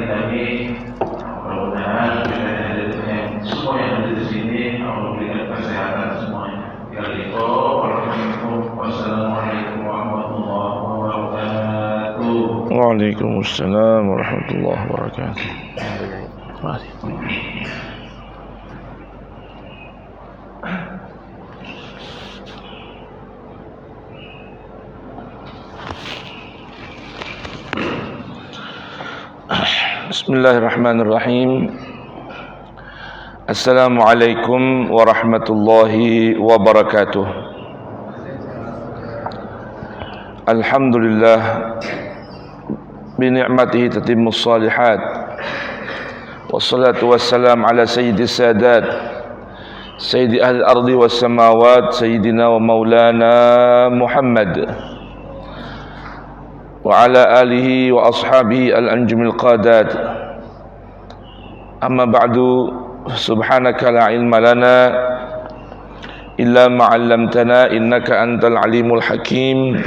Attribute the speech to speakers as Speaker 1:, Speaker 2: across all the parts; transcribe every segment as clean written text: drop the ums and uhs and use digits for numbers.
Speaker 1: ini mudah-mudahan semua yang ada di sini Allah berikan kesehatan semuanya. Wassalamualaikum warahmatullahi wabarakatuh.
Speaker 2: Waalaikumsalam warahmatullahi wabarakatuh. Bismillahirrahmanirrahim. Assalamualaikum warahmatullahi wabarakatuh. Alhamdulillah bini'matihi tatimmus salihat. Wassalatu wassalam ala sayyidis sadat sayyidi ahli ardi was samawat sayyidina wa maulana Muhammad wa ala alihi wa ashabihi al-anjumil qadat. Amma ba'du, subhanaka la ilma lana illa ma 'allamtana innaka antal alimul hakim.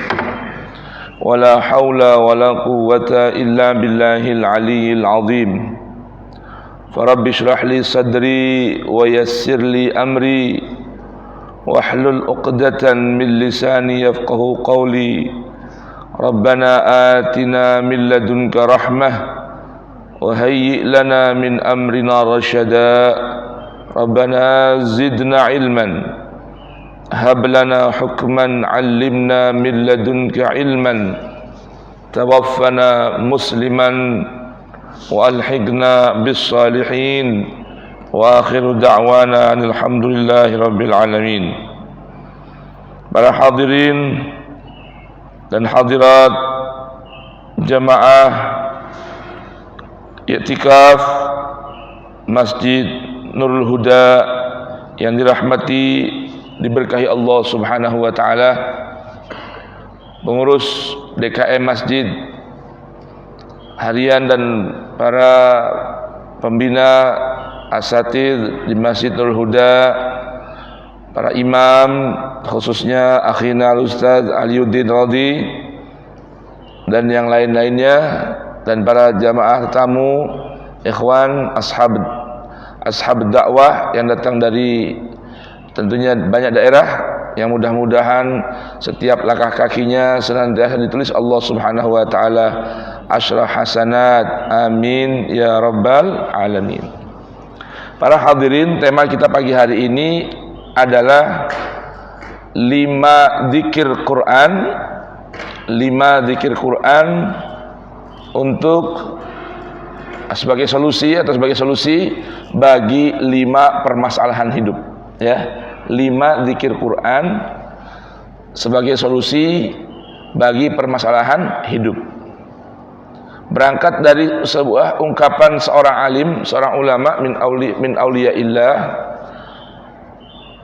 Speaker 2: Wa la haula wa la quwwata illa billahil aliyyil azim. Farabbi shrah li sadri wa yassir li amri wahlul 'uqdatan min lisani yafqahu qawli. Rabbana atina min ladunka rahmah wa hayyi' lana min amrina rasyada. Rabbana zidna ilman hab lana hukman 'allimna min ladunka ilman tawaffana musliman wa alhiqna bis salihin. Wa akhiru da'wana alhamdulillahi rabbil alamin. Para hadirin dan hadirat jamaah i'tikaf Masjid Nurul Huda yang dirahmati, diberkahi Allah Subhanahu wa taala, pengurus DKM Masjid harian dan para pembina asatidz di Masjid Nurul Huda, para imam, khususnya akhina Al-Ustaz Aliuddin Radhi dan yang lain-lainnya, dan para jamaah tamu, ikhwan, ashab dakwah yang datang dari tentunya banyak daerah, yang mudah-mudahan setiap langkah kakinya senantiasa ditulis Allah Subhanahu wa taala asyrah hasanat, amin ya rabbal alamin. Para hadirin, tema kita pagi hari ini adalah 5 zikir Quran, 5 zikir Quran untuk sebagai solusi atau sebagai solusi bagi 5 permasalahan hidup, ya. 5 zikir Quran sebagai solusi bagi permasalahan hidup. Berangkat dari sebuah ungkapan seorang alim, seorang ulama min auliyaillah,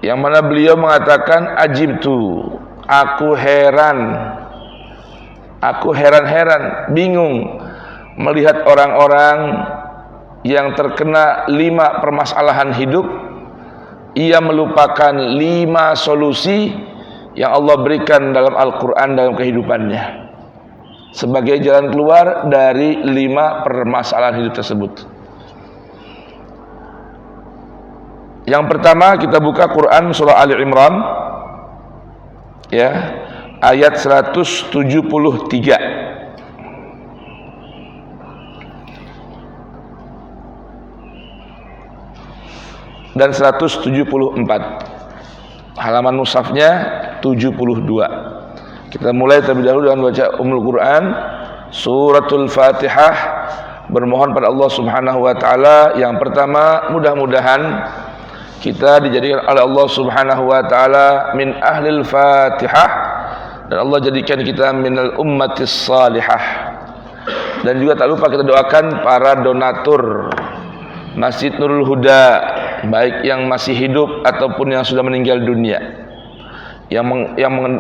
Speaker 2: yang mana beliau mengatakan, ajibtu, aku heran-heran, bingung melihat orang-orang yang terkena 5 permasalahan hidup. Ia melupakan 5 solusi yang Allah berikan dalam Al-Quran dalam kehidupannya sebagai jalan keluar dari 5 permasalahan hidup tersebut. Yang pertama, kita buka Quran surah Ali Imran, ya, ayat 173 dan 174. Halaman mushafnya 72. Kita mulai terlebih dahulu dengan baca Ummul Quran, suratul Fatihah, bermohon pada Allah Subhanahu wa taala. Yang pertama, mudah-mudahan kita dijadikan oleh Allah Subhanahu wa taala min ahlil Fatihah, dan Allah jadikan kita minal ummatis salihah. Dan juga tak lupa kita doakan para donatur Masjid Nurul Huda, baik yang masih hidup ataupun yang sudah meninggal dunia, yang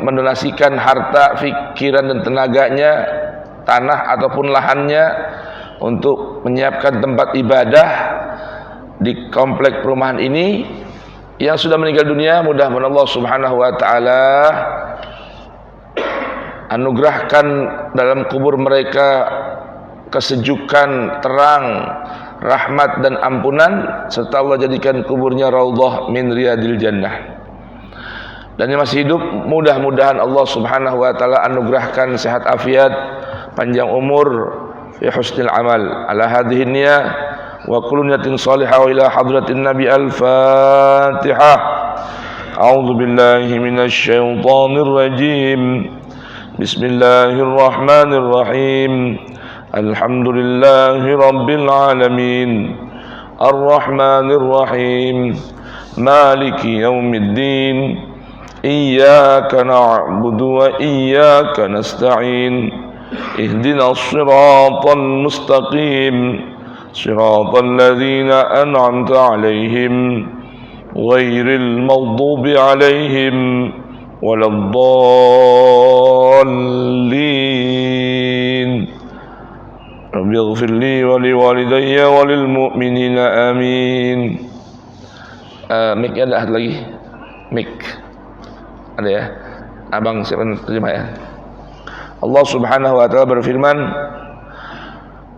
Speaker 2: mendonasikan harta, pikiran dan tenaganya, tanah ataupun lahannya untuk menyiapkan tempat ibadah di komplek perumahan ini. Yang sudah meninggal dunia, mudah-mudahan Allah Subhanahu wa taala anugerahkan dalam kubur mereka kesejukan, terang, rahmat dan ampunan, serta Allah jadikan kuburnya raudhah min riyadil jannah. Dan yang masih hidup, mudah-mudahan Allah Subhanahu wa taala anugerahkan sehat afiat, panjang umur, fi husnil amal. Ala hadhihi niyyah wa kullu niyatin salihah wa ila hadratin nabi al-Fatihah. A'udzu billahi minasy syaithanir rajim. Bismillahirrahmanirrahim. Alhamdulillahi rabbil alamin. Ar-Rahmanir Rahim. Maliki yaumiddin. Iyyaka na'budu wa iyyaka nasta'in. Ihdinas siratal mustaqim. Siratal ladzina an'amta 'alaihim ghairil maghdubi 'alaihim waladdallin. Rabbi ighfirli wa liwalidayya wa lil mu'minina amin. Mic ada lagi? Mic ada ya? Abang siapa terjemah ya? Allah Subhanahu wa taala berfirman,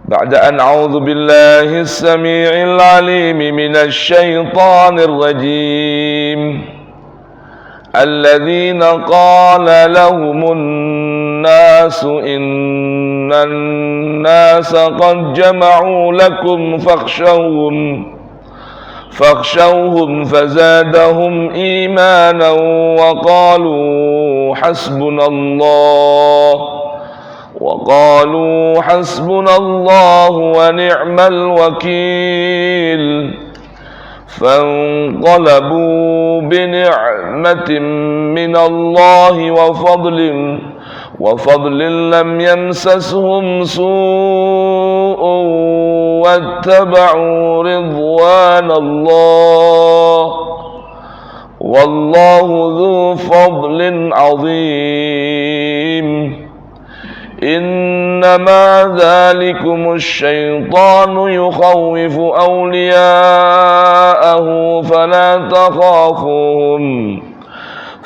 Speaker 2: Ba'da an a'udzu billahi as-sami'il 'alim minasy syaithanir rajim. Alladzina qala lahumun nasu innan nasa qad jama'u lakum فاخشوهم فزادهم إيمانا وقالوا حسبنا الله ونعم الوكيل فانقلبوا بنعمة من الله وفضل لم يمسسهم سوء واتبعوا رضوان الله والله ذو فضل عظيم إنما ذلكم الشيطان يخوف أولياءه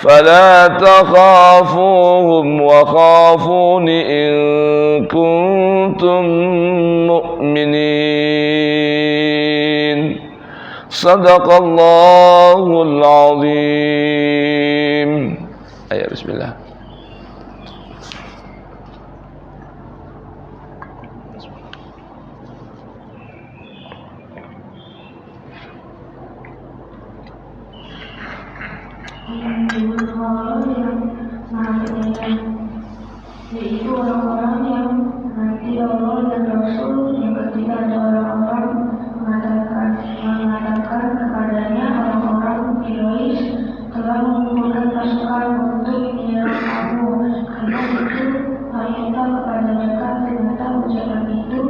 Speaker 2: فلا تخافوهم وخافون إن كنتم مؤمنين صدق الله العظيم. Ayo bismillah.
Speaker 3: Yaitu orang-orang yang nanti Allah dan Rasul yang ketika ada orang-orang mengatakan kepadanya orang-orang Quraisy telah mengumpulkan pasukan untuk menyerang kamu. Karena itu ternyata kepada mereka ternyata ucapan itu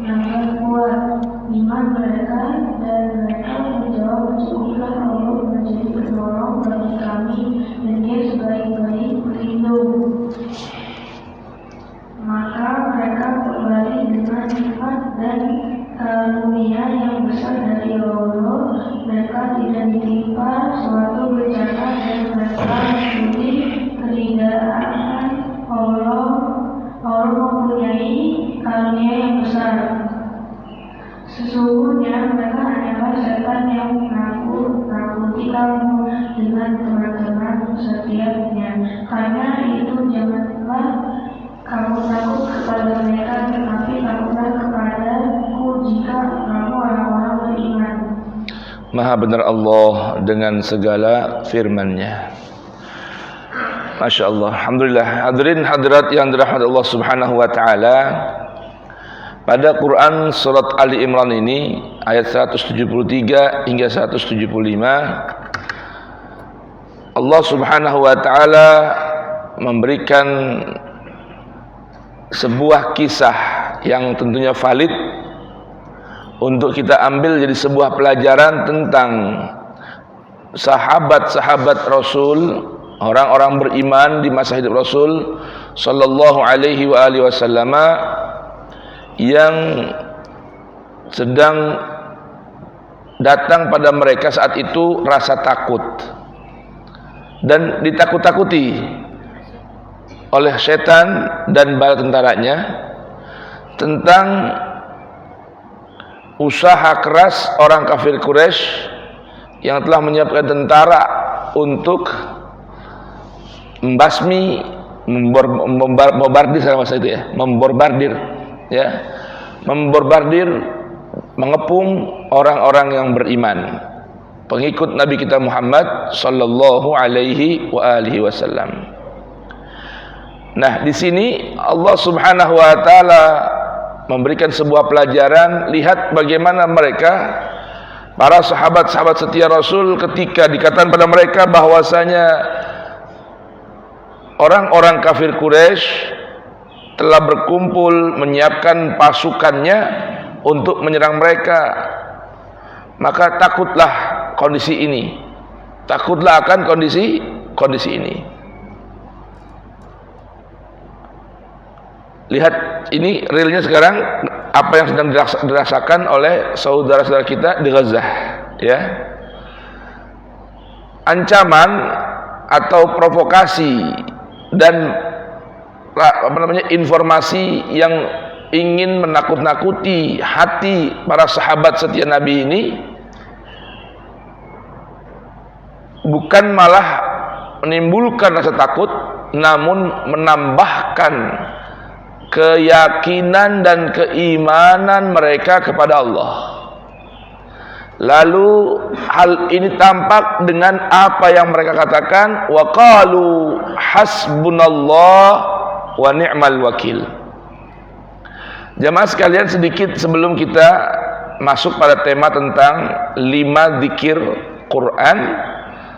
Speaker 3: yang kuat iman mereka dan mereka menjawab cukuplah Allah menjadi penolong bagi kami dan Dia sebaik-baik pelindung. Maka mereka kembali dengan nikmat dan karunia yang besar dari Allah. Mereka tidak ditimpa suatu bencana dan mereka mengikuti keridaan Allah. Allah mempunyai karunia yang besar. Sesungguhnya mereka hanyalah setan yang menakuti kamu dengan teman-teman setiapnya. Karena itu janganlah kamu takut kepada mereka, tetapi takutlah kepadaku jika kamu orang-orang beriman.
Speaker 2: Maha benar Allah dengan segala firman-Nya. Masya Allah. Alhamdulillah. Hadirin hadirat yang dirahmati Allah Subhanahu wa taala. Pada Quran surat Ali Imran ini ayat 173 hingga 175, Allah Subhanahu wa taala memberikan sebuah kisah yang tentunya valid untuk kita ambil jadi sebuah pelajaran tentang sahabat-sahabat Rasul, orang-orang beriman di masa hidup Rasul sallallahu alaihi wa alihi wasallam yang sedang datang pada mereka saat itu rasa takut dan ditakut-takuti oleh setan dan bala tentaranya, tentang usaha keras orang kafir Quraisy yang telah menyiapkan tentara untuk membasmi, memborbardir sama masa itu ya, memborbardir, mengepung orang-orang yang beriman, pengikut Nabi kita Muhammad sallallahu alaihi wasallam. Nah, di sini Allah Subhanahu wa taala memberikan sebuah pelajaran. Lihat bagaimana mereka, para sahabat-sahabat setia Rasul, ketika dikatakan pada mereka bahwasanya orang-orang kafir Quraisy telah berkumpul menyiapkan pasukannya untuk menyerang mereka, maka takutlah kondisi ini, takutlah akan kondisi ini. Lihat ini realnya sekarang apa yang sedang dirasakan oleh saudara-saudara kita di Gaza, ya. Ancaman atau provokasi dan informasi yang ingin menakut-nakuti hati para sahabat setia Nabi ini bukan malah menimbulkan rasa takut, namun menambahkan keyakinan dan keimanan mereka kepada Allah. Lalu hal ini tampak dengan apa yang mereka katakan, wa qalu hasbunallah wa ni'mal wakil. Jamaah sekalian, sedikit sebelum kita masuk pada tema tentang 5 zikir Quran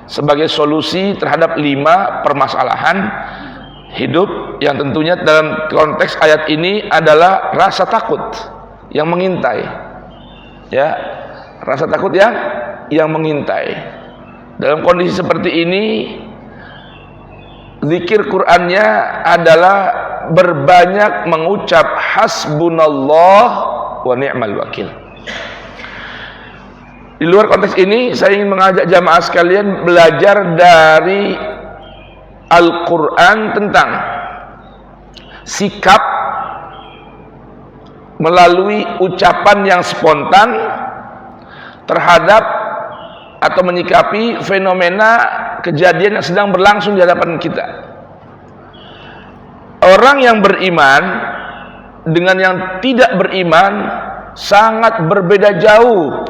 Speaker 2: sebagai solusi terhadap 5 permasalahan hidup yang tentunya dalam konteks ayat ini adalah rasa takut yang mengintai, ya, rasa takut yang mengintai. Dalam kondisi seperti ini, zikir Qur'annya adalah berbanyak mengucap hasbunallah wa ni'mal wakil. Di luar konteks ini, saya ingin mengajak jamaah sekalian belajar dari Al-Quran tentang sikap melalui ucapan yang spontan terhadap atau menyikapi fenomena kejadian yang sedang berlangsung di hadapan kita. Orang yang beriman dengan yang tidak beriman sangat berbeda jauh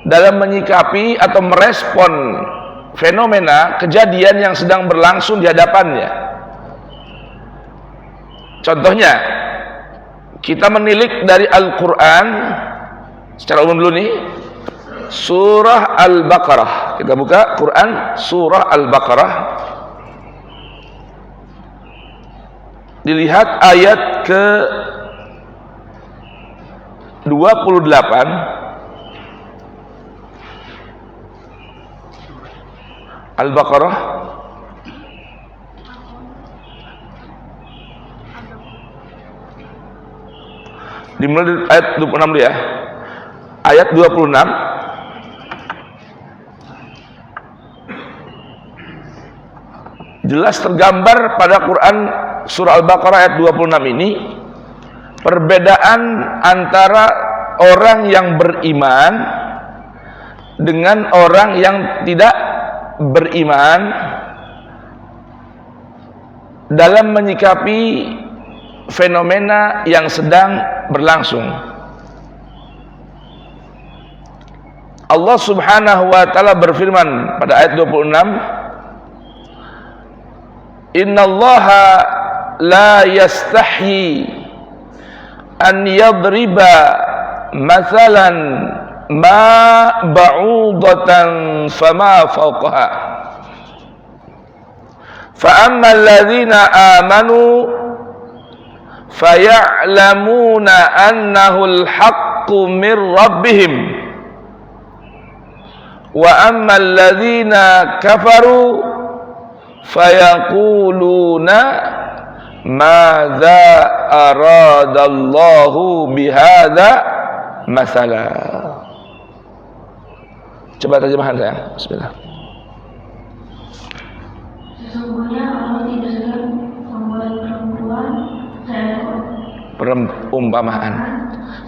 Speaker 2: dalam menyikapi atau merespon fenomena kejadian yang sedang berlangsung di hadapannya. Contohnya, kita menilik dari Al-Quran secara umum dulu nih, surah Al-Baqarah. Kita buka Quran surah Al-Baqarah. Dilihat ayat ke 28. Al-Baqarah dimulai dari ayat 26 dulu ya. Ayat 26. Jelas tergambar pada Quran surah Al-Baqarah ayat 26 ini perbedaan antara orang yang beriman dengan orang yang tidak beriman dalam menyikapi fenomena yang sedang berlangsung. Allah Subhanahu wa taala berfirman pada ayat 26, innallaha la yastahyi an yadriba mathalan ma ba'udatan fama fawqaha fa amma alladhina amanu faya'lamuna annahu al-haqqu min rabbihim wa amma alladhina kafaru fayaquluna madza aradallahu bihadza mathala. Coba terjemahan saya. Bismillah.
Speaker 3: Sesungguhnya Allah tidak sedang membuat perempuan
Speaker 2: perumpamaan.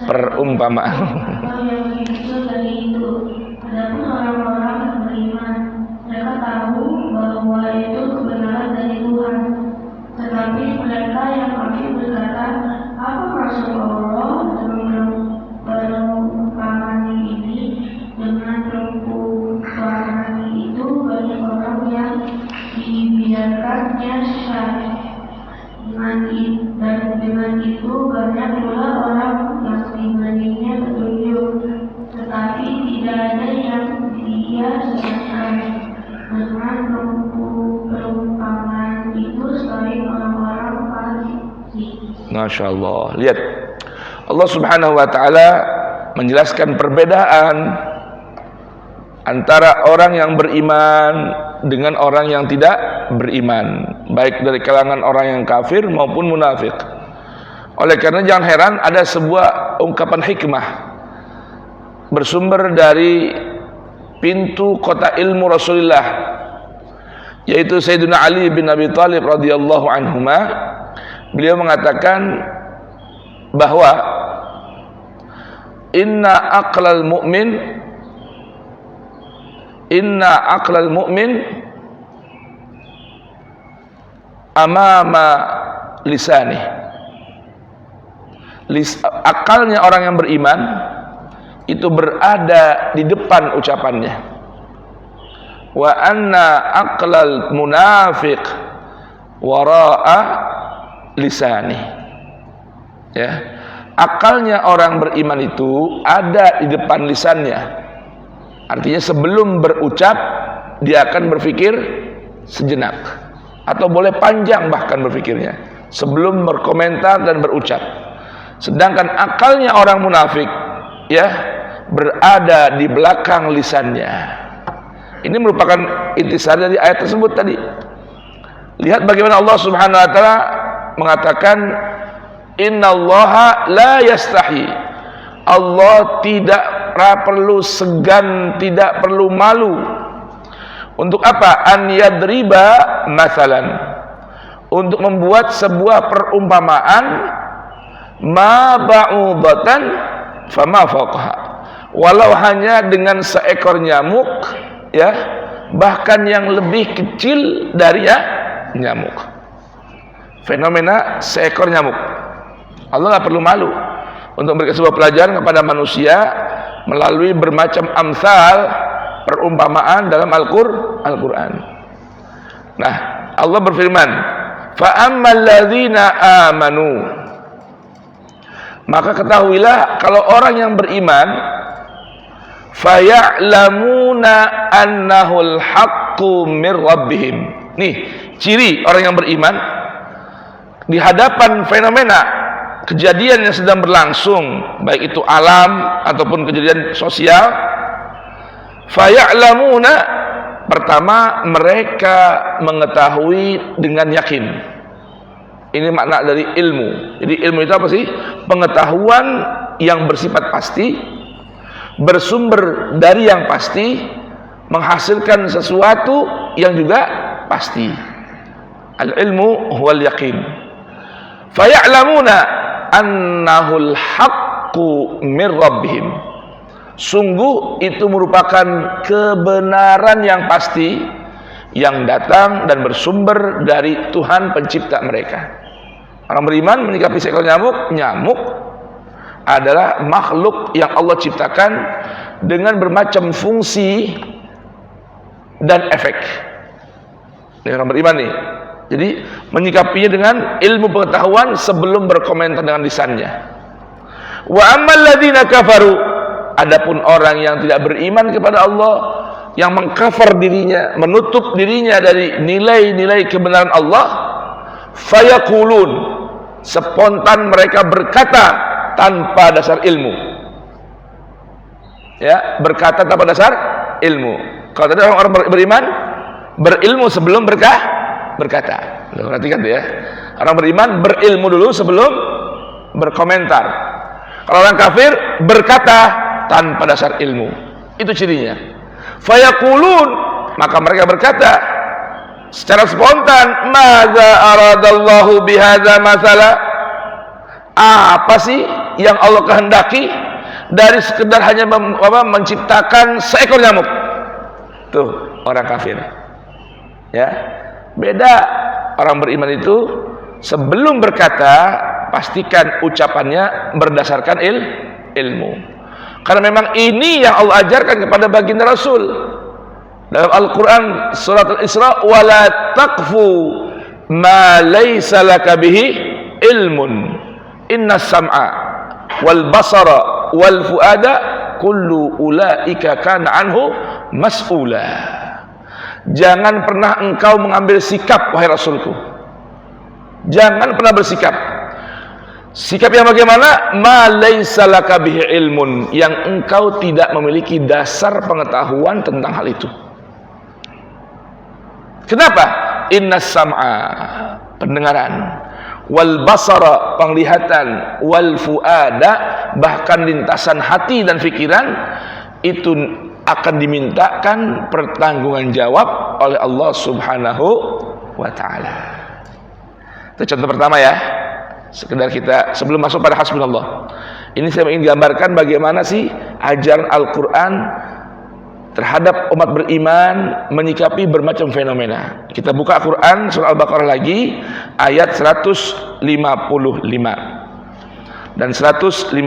Speaker 3: Atau yang lebih kecil dari itu. Adapun orang-orang yang beriman, mereka tahu bahwa itu kebenaran dari Tuhan. Tetapi mereka yang kafir berkata, apa maksud Allah perumpamaan ini? Dengan perumpamaan itu banyak orang yang dibiarkannya syarih. Dengan itu banyak pula orang yang dimaninya petunjuk, tetapi tidak ada yang dia sesatkan. Dengan perumpamaan itu selain orang-orang fasik.
Speaker 2: Masya Allah. Lihat, Allah Subhanahu wa Ta'ala menjelaskan perbedaan antara orang yang beriman dengan orang yang tidak beriman, baik dari kalangan orang yang kafir maupun munafik. Oleh karena jangan heran ada sebuah ungkapan hikmah bersumber dari pintu kota ilmu Rasulullah, yaitu Sayyidina Ali bin Abi Thalib radhiyallahu anhuma. Beliau mengatakan bahwa inna aqlal mu'min amama lisani. Akalnya orang yang beriman itu berada di depan ucapannya. Wa anna aqlal munafiq wara'a lisani. Ya. Akalnya orang beriman itu ada di depan lisannya. Artinya sebelum berucap dia akan berpikir sejenak, atau boleh panjang bahkan berpikirnya sebelum berkomentar dan berucap. Sedangkan akalnya orang munafik ya berada di belakang lisannya. Ini merupakan intisari dari ayat tersebut tadi. Lihat bagaimana Allah Subhanahu wa taala mengatakan innallaha la yastahi. Allah tidak perlu segan, tidak perlu malu. Untuk apa? An yadriba masalan. Untuk membuat sebuah perumpamaan ma ba'udatan fama fawqaha. Walau hanya dengan seekor nyamuk ya, bahkan yang lebih kecil dari nyamuk. Fenomena seekor nyamuk. Allah nggak perlu malu untuk memberikan sebuah pelajaran kepada manusia melalui bermacam amsal perumpamaan dalam Al-Quran. Nah, Allah berfirman, فَأَمَّا الَّذِينَ آمَنُوا, maka ketahuilah kalau orang yang beriman, فَيَعْلَمُونَ أَنَّهُ الْحَقُّ مِنْ رَبِّهِمْ. Nih, ciri orang yang beriman di hadapan fenomena kejadian yang sedang berlangsung, baik itu alam ataupun kejadian sosial. Faya'lamuna, pertama mereka mengetahui dengan yakin. Ini makna dari ilmu. Jadi ilmu itu apa sih? Pengetahuan yang bersifat pasti, bersumber dari yang pasti, menghasilkan sesuatu yang juga pasti. Al-ilmu huwal yaqin. Faya'lamuna annahul haqqu min rabbihim. Sungguh itu merupakan kebenaran yang pasti yang datang dan bersumber dari Tuhan pencipta mereka. Orang beriman menyikapi seekor nyamuk, nyamuk adalah makhluk yang Allah ciptakan dengan bermacam fungsi dan efek. Ini orang beriman nih. Jadi menyikapinya dengan ilmu pengetahuan sebelum berkomentar dengan lisannya. Wa ammal ladzina kafaru, adapun orang yang tidak beriman kepada Allah, yang mengkafir dirinya, menutup dirinya dari nilai-nilai kebenaran Allah, fayaqulun, spontan mereka berkata tanpa dasar ilmu. Ya, berkata tanpa dasar ilmu. Kalau tadi orang beriman berilmu sebelum berkata. Perhatikan tuh ya. Orang beriman berilmu dulu sebelum berkomentar. Kalau orang kafir berkata tanpa dasar ilmu. Itu cirinya. Fayaqulun, maka mereka berkata secara spontan, madza aradallahu bihadza masala. Apa sih yang Allah kehendaki dari sekedar hanya menciptakan seekor nyamuk? Tuh orang kafir. Ya, beda. Orang beriman itu sebelum berkata pastikan ucapannya berdasarkan ilmu. Karena memang ini yang Allah ajarkan kepada baginda Rasul. Dalam Al-Quran surat Al-Isra, wala taqfu ma laysa laka bihi ilmun inna sam'a wal basara wal fuada kullu ulaika kana anhu mas'ula. Jangan pernah engkau mengambil sikap, wahai Rasulku. Jangan pernah bersikap. Sikap yang bagaimana? Ma laysa laka bihi ilmun, yang engkau tidak memiliki dasar pengetahuan tentang hal itu. Kenapa? Inna sam'a, pendengaran, wal basara, penglihatan, wal fuada, bahkan lintasan hati dan pikiran itu akan dimintakan pertanggungan jawab oleh Allah Subhanahu wa ta'ala. Itu contoh pertama ya. Sekedar kita sebelum masuk pada hasbunallah. Ini saya ingin gambarkan bagaimana sih ajaran Al-Quran terhadap umat beriman menyikapi bermacam fenomena. Kita buka Quran surah Al-Baqarah lagi ayat 155 dan 156.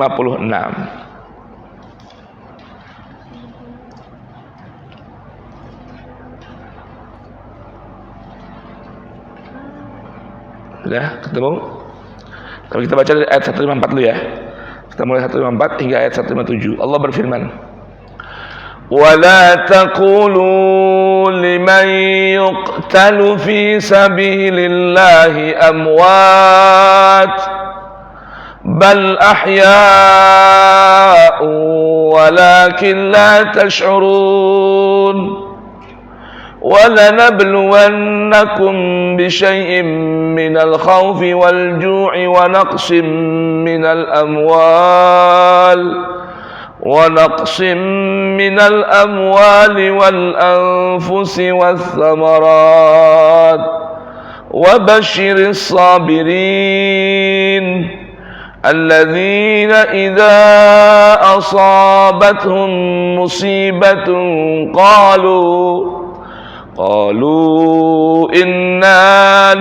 Speaker 2: Sudah ketemu? Kalau kita baca dari ayat 154 dulu ya. Kita mulai 154 hingga ayat 157. Allah berfirman, وَلَا تَقُولُوا لِمَنْ يُقْتَلُ فِي سَبِيلِ اللَّهِ أَمْوَاتٌ بَلْ أَحْيَاءٌ وَلَكِنْ لَا تَشْعُرُونَ وَلَنَبْلُوَنَّكُمْ بِشَيْءٍ مِّنَ الْخَوْفِ وَالْجُوعِ وَنَقْصٍ مِّنَ الْأَمْوَالِ وَالْأَنفُسِ وَالثَّمَرَاتِ وَبَشِّرِ الصَّابِرِينَ الَّذِينَ إِذَا أَصَابَتْهُم مُّصِيبَةٌ قالوا إنا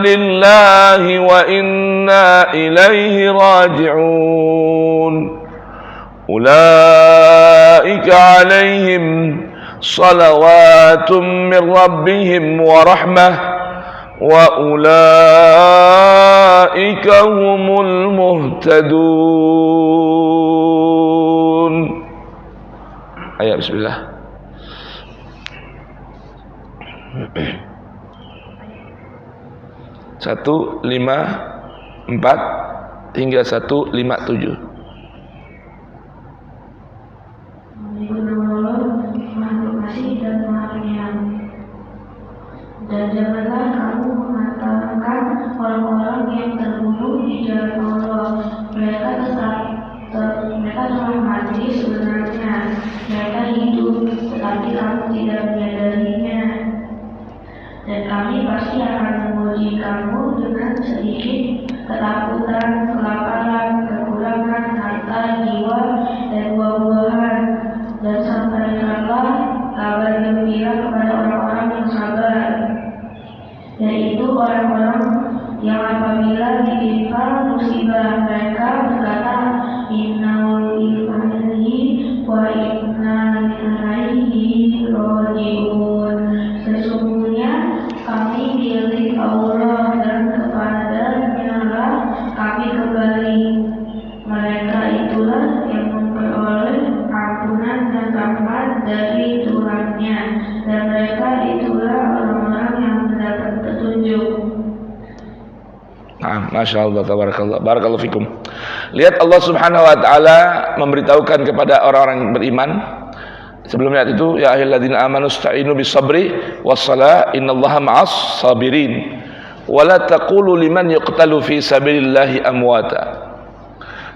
Speaker 2: لله وإنا إليه راجعون أولئك عليهم صلوات من ربهم ورحمة وأولئك هم المهتدون. Ayo bismillah. 154 hingga 157.
Speaker 3: Dan janganlah kamu mengatakan orang-orang yang terbunuh di jalan Allah, mereka telah mati sebenarnya, mereka hidup, tetapi kamu tidak menyadarinya. Dan kami pasti akan menguji kamu dengan sedikit ketakutan, kelaparan, kekurangan harta, jiwa, dan buah-buahan. Dan sampaikanlah kabar gembira kepada orang-orang yang sabar, yaitu orang-orang yang apabila ditimpa musibah mereka berkata, Inna lillahi wa inna ilaihi raji'un. Sesungguhnya kami milik Allah dan kepadanya lah kami kembali. Mereka itulah yang memperoleh ampunan dan rahmat dari Tuhannya, dan mereka itulah orang-orang yang mendapat petunjuk.
Speaker 2: Masya Allah, tabarakallah, barakallahu fikum. Lihat Allah Subhanahu wa ta'ala memberitahukan kepada orang-orang beriman sebelumnya itu, ya ayyuhalladzina amanu ista'inu bis-sabri was-salah innallaha ma'as sabirin wa la taqulu liman yuqtalu fi sabilillahi amwata.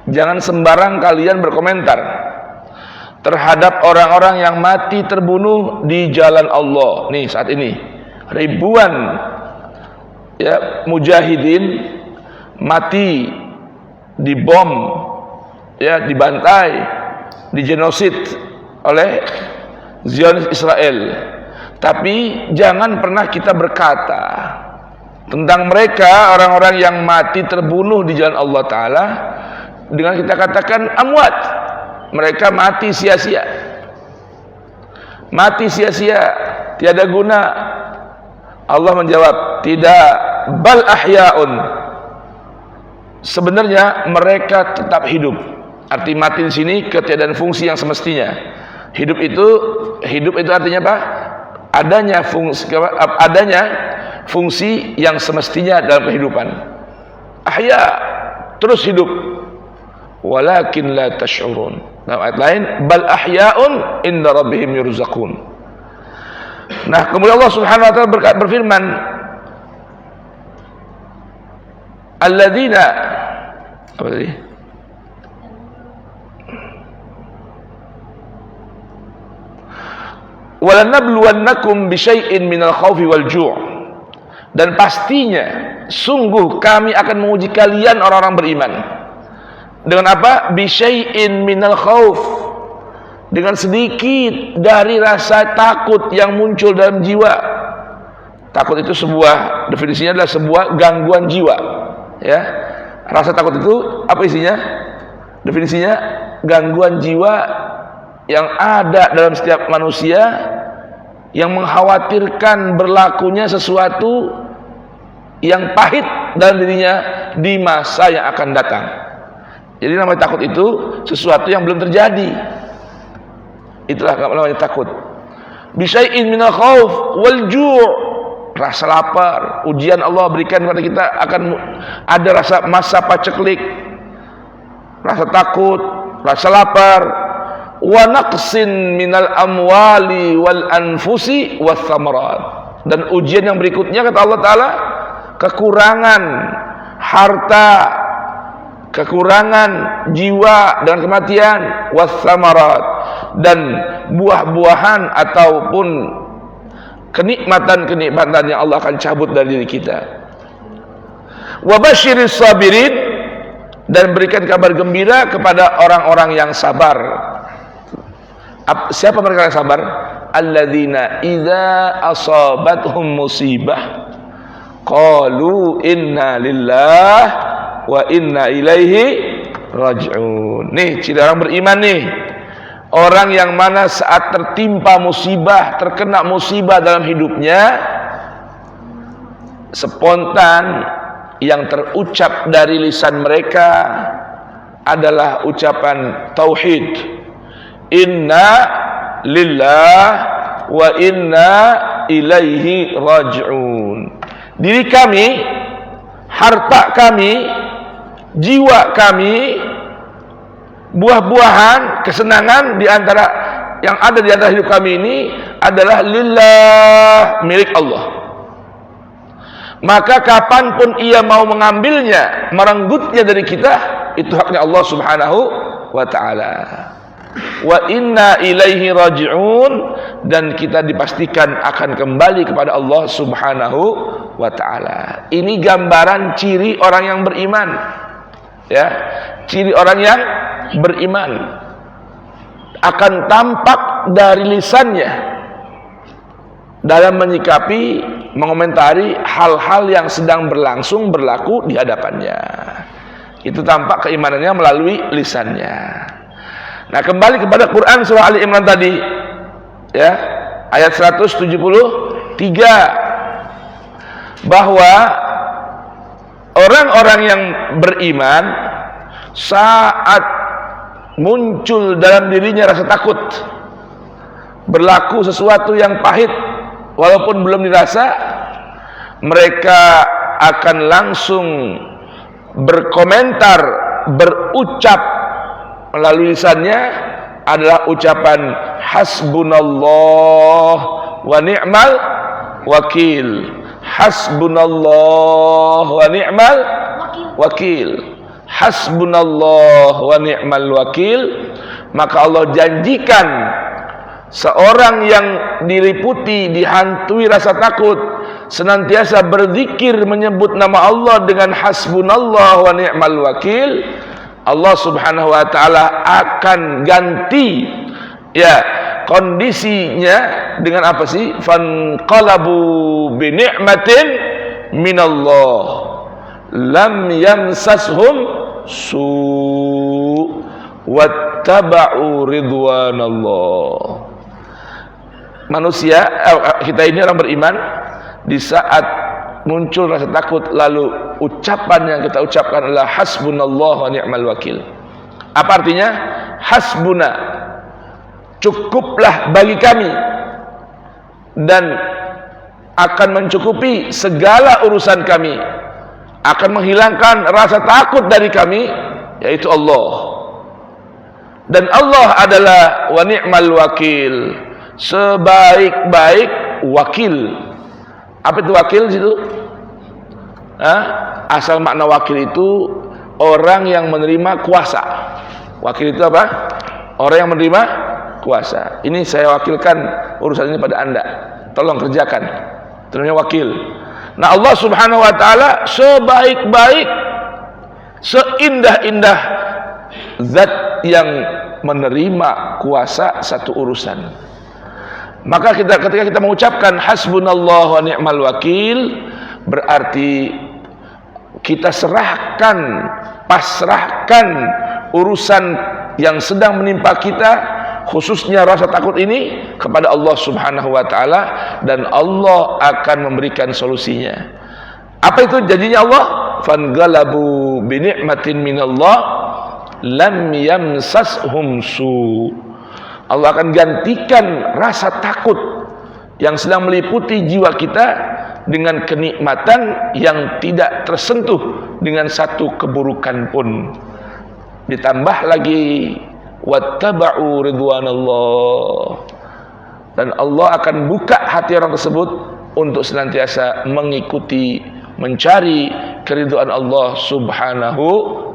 Speaker 2: Jangan sembarang kalian berkomentar terhadap orang-orang yang mati terbunuh di jalan Allah. Nih saat ini ribuan ya mujahidin mati dibom, ya, dibantai, digenosid oleh Zionis Israel. Tapi jangan pernah kita berkata tentang mereka, orang-orang yang mati terbunuh di jalan Allah Ta'ala, dengan kita katakan amwat, mereka mati sia-sia, mati sia-sia, tiada guna. Allah menjawab, tidak, bal ahya'un, sebenarnya mereka tetap hidup. Arti mati di sini ketiadaan fungsi yang semestinya. Hidup itu artinya apa? Adanya fungsi yang semestinya dalam kehidupan. Ahya, terus hidup. Walakin la tash'urun. Dalam ayat lain, bal ahya'un inda rabbihim yurzaqun. Nah, kemudian Allah Subhanahu wa taala berfirman, alladzina, apa tadi? Walanabluwannakum bisyai'in minal khawfi wal ju'. Dan pastinya sungguh kami akan menguji kalian orang-orang beriman. Dengan apa? Bisyai'in minal khawf, dengan sedikit dari rasa takut yang muncul dalam jiwa. Takut itu sebuah, definisinya adalah sebuah gangguan jiwa, ya. Rasa takut itu apa isinya? Definisinya gangguan jiwa yang ada dalam setiap manusia, yang mengkhawatirkan berlakunya sesuatu yang pahit dalam dirinya di masa yang akan datang. Jadi namanya takut itu sesuatu yang belum terjadi. Itulah namanya takut. Bisyai'in minal khauf wal ju', rasa lapar. Ujian Allah berikan kepada kita, akan ada rasa masa paceklik, rasa takut, rasa lapar. Wa naqsin minal amwali wal anfusi was samarat. Dan ujian yang berikutnya kata Allah Ta'ala, kekurangan harta, kekurangan jiwa dan kematian, was samarat, dan buah-buahan ataupun kenikmatan-kenikmatan yang Allah akan cabut dari diri kita. Wa basyiris sabirin, dan berikan kabar gembira kepada orang-orang yang sabar. Siapa mereka yang sabar? Alladzina idza asabathum musibah qalu inna lillahi wa inna ilaihi raji'un. Nih ciri orang beriman nih. Orang yang mana saat tertimpa musibah, terkena musibah dalam hidupnya, spontan yang terucap dari lisan mereka adalah ucapan tauhid. Inna lillah wa inna ilaihi raji'un. Diri kami, harta kami, jiwa kami, buah-buahan, kesenangan di antara yang ada di antara hidup kami ini adalah lillah, milik Allah. Maka kapanpun ia mau mengambilnya, merenggutnya dari kita, itu haknya Allah Subhanahu wa ta'ala. Wa inna ilaihi raji'un, dan kita dipastikan akan kembali kepada Allah Subhanahu wa ta'ala. Ini gambaran ciri orang yang beriman, ya. Ciri orang yang beriman akan tampak dari lisannya dalam menyikapi, mengomentari hal-hal yang sedang berlaku di hadapannya. Itu tampak keimanannya melalui lisannya. Nah, kembali kepada Quran surah Ali Imran tadi, ya, ayat 173, bahwa orang-orang yang beriman saat muncul dalam dirinya rasa takut, berlaku sesuatu yang pahit walaupun belum dirasa, mereka akan langsung berkomentar, berucap melalui lisannya adalah ucapan hasbunallah wa ni'mal wakil. Hasbunallah wa ni'mal wakil. Hasbunallah wa ni'mal wakil. Maka Allah janjikan seorang yang diliputi, dihantui rasa takut, senantiasa berzikir menyebut nama Allah dengan hasbunallah wa ni'mal wakil, Allah Subhanahu wa taala akan ganti ya kondisinya dengan apa sih? Fanqalabu bi ni'matin minallah lam yamsashum su wattaba'u ridwanallah. Manusia kita ini orang beriman, di saat muncul rasa takut lalu ucapan yang kita ucapkan adalah hasbunallah wa ni'mal wakil. Apa artinya? Hasbuna, cukuplah bagi kami dan akan mencukupi segala urusan kami, akan menghilangkan rasa takut dari kami, yaitu Allah. Dan Allah adalah wa ni'mal wakil, sebaik-baik wakil. Apa itu wakil di situ? Asal makna wakil itu orang yang menerima kuasa. Wakil itu apa? Orang yang menerima kuasa. Ini saya wakilkan urusan ini pada Anda. Tolong kerjakan. Itu namanya wakil. Nah, Allah Subhanahu wa taala sebaik-baik, seindah-indah zat yang menerima kuasa satu urusan. Maka ketika kita mengucapkan hasbunallah wa ni'mal wakil, berarti kita pasrahkan urusan yang sedang menimpa kita, khususnya rasa takut ini, kepada Allah Subhanahu wa taala, dan Allah akan memberikan solusinya. Apa itu janjinya Allah? Fangalabu bi ni'matin minallah lam yamsashum su. Allah akan gantikan rasa takut yang sedang meliputi jiwa kita dengan kenikmatan yang tidak tersentuh dengan satu keburukan pun. Ditambah lagi wattaba'u ridwanallah, dan Allah akan buka hati orang tersebut untuk senantiasa mengikuti, mencari keridhaan Allah Subhanahu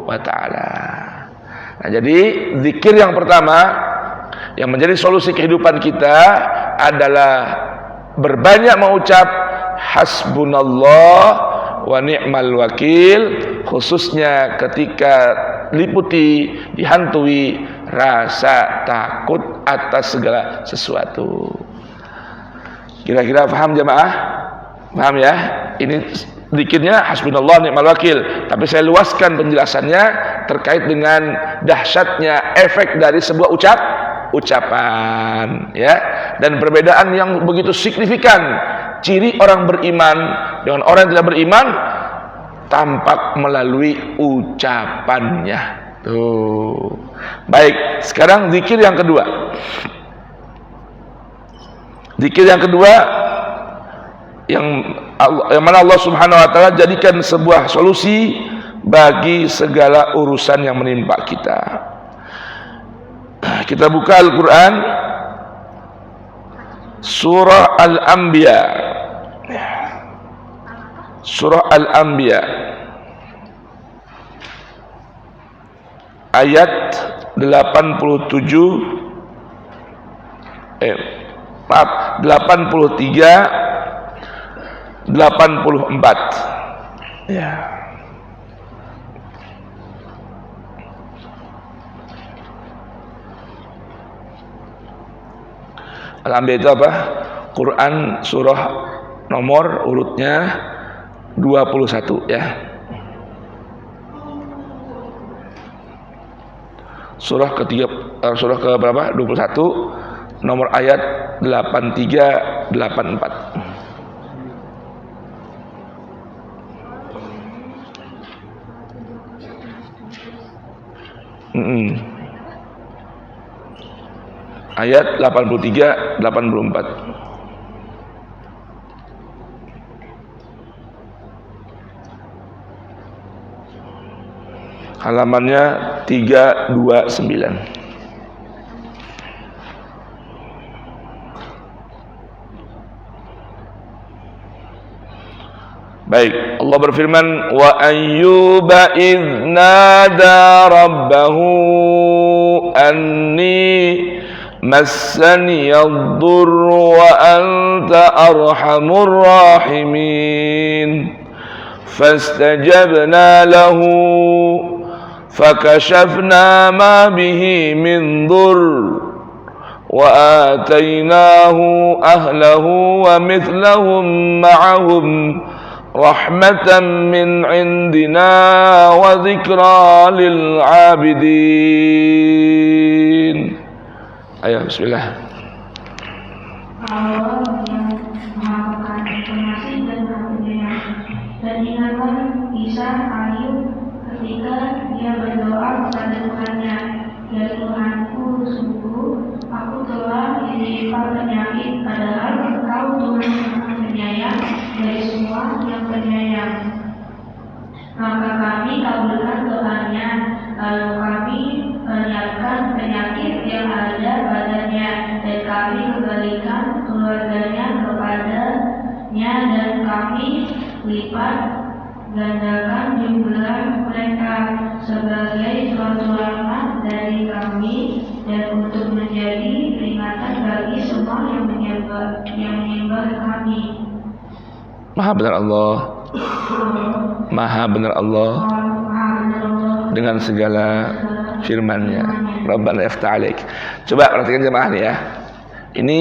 Speaker 2: wa taala. Nah, jadi zikir yang pertama yang menjadi solusi kehidupan kita adalah berbanyak mengucap hasbunallah wa ni'mal wakil, khususnya ketika dihantui rasa takut atas segala sesuatu. Kira-kira paham jamaah? Paham ya? Ini zikirnya hasbunallah ni'mal wakil, tapi saya luaskan penjelasannya terkait dengan dahsyatnya efek dari sebuah ucapan ya, dan perbedaan yang begitu signifikan ciri orang beriman dengan orang yang tidak beriman tampak melalui ucapannya. Tuh. Baik, sekarang zikir yang kedua. Zikir yang kedua yang mana Allah Subhanahu wa taala jadikan sebuah solusi bagi segala urusan yang menimpa kita. Kita buka Al-Quran, Surah Al-Anbiya. Surah Al-Anbiya ayat 83 84 ya. Al-Anbiya itu apa? Quran surah nomor urutnya 21 ya. Surah ke berapa? 21, nomor ayat 83 84. Ayat 83 84. Halamannya 329. Baik, Allah berfirman, wa ayyuba idz nada rabbahu anni massani yadhurru wa anta arhamur rahimin fastajabna lahu fakashafna ma bihi min dur wa atainahu ahlahu wa mithlahum ma'ahum rahmatan min indina wa dzikra lil 'abidin. Ayo bismillah.
Speaker 3: Allah yang Maha Pengasih dan Maha Penyayang. Dan ingatlah kisah Ayub ketika dia berdoa kepada Tuhannya, ya Tuhanku, sungguh aku telah ditimpa penyakit, padahal Engkau Tuhan yang Maha Penyayang dari semua yang penyayang. Maka kami kabulkan doanya, lalu kami menyiapkan penyakit yang ada padanya, dan kami kembalikan keluarganya kepadanya, dan kami lipat gandakan jumlah mereka sebagai suatu rahmat dari kami dan untuk menjadi peringatan bagi semua yang menyembah kami.
Speaker 2: Maha benar Allah, Maha benar Allah dengan segala firman-Nya. Rabbana iftah 'alaik. Coba perhatikan jemaah nih ya. Ini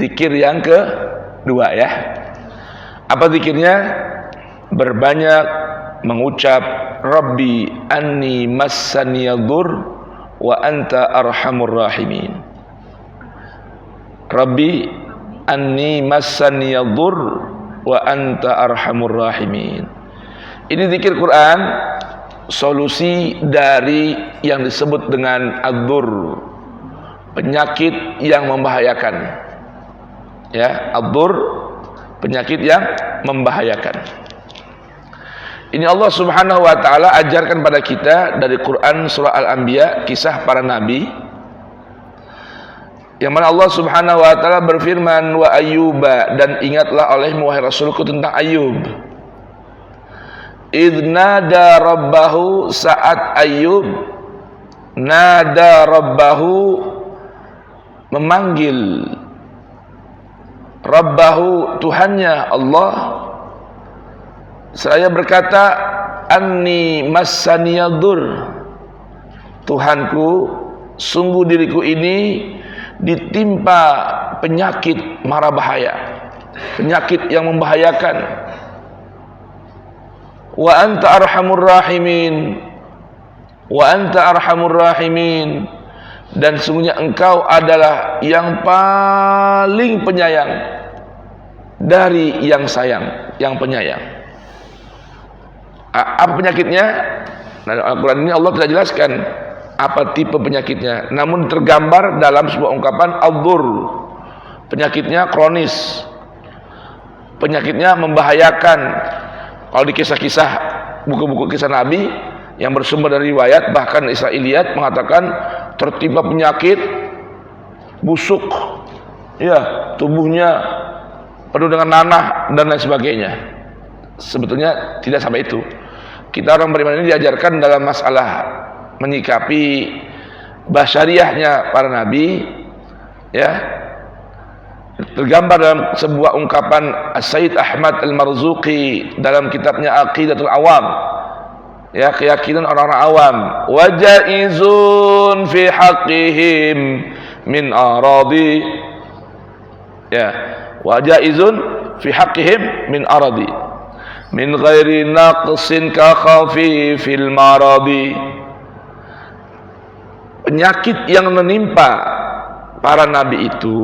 Speaker 2: zikir yang kedua ya. Apa zikirnya? Berbanyak mengucap Rabbi anni massaniyadur wa anta arhamur rahimin. Rabbi anni massaniyadur wa anta arhamur rahimin. Ini zikir Quran, solusi dari yang disebut dengan ad-dur, penyakit yang membahayakan. Ya, ad-dur, penyakit yang membahayakan. Ini Allah Subhanahu wa taala ajarkan pada kita dari Quran surah Al-Anbiya, kisah para nabi. Yang mana Allah Subhanahu wa taala berfirman, wa ayyuba, dan ingatlah olehmu wahai Rasulku tentang Ayub. Idz nada rabbahu, saat Ayub nada rabbahu, memanggil rabbahu, Tuhannya Allah. Saya berkata, anni massaniyadur, Tuhanku, sungguh diriku ini ditimpa penyakit mara bahaya, penyakit yang membahayakan. Wa anta arhamur rahimin, wa anta arhamur rahimin, dan sungguhnya engkau adalah yang paling penyayang dari yang sayang, yang penyayang. Apa penyakitnya? Nah, Al-Quran ini Allah tidak jelaskan apa tipe penyakitnya, namun tergambar dalam sebuah ungkapan ad-dur, penyakitnya kronis, penyakitnya membahayakan. Kalau di kisah-kisah, buku-buku kisah Nabi yang bersumber dari riwayat, bahkan Israiliyat mengatakan tertimpa penyakit busuk, ya, tubuhnya penuh dengan nanah dan lain sebagainya. Sebetulnya tidak sampai itu. Kita orang beriman ini diajarkan dalam masalah menyikapi basyariahnya para nabi, ya, tergambar dalam sebuah ungkapan Sayyid Ahmad Al-Marzuqi dalam kitabnya Aqidatul Awam, ya, keyakinan orang-orang awam. Wajaizun fi haqqihim min aradi, ya, wajaizun fi haqqihim min aradi min ghairi naqsin ka khafifil maradi. Penyakit yang menimpa para nabi itu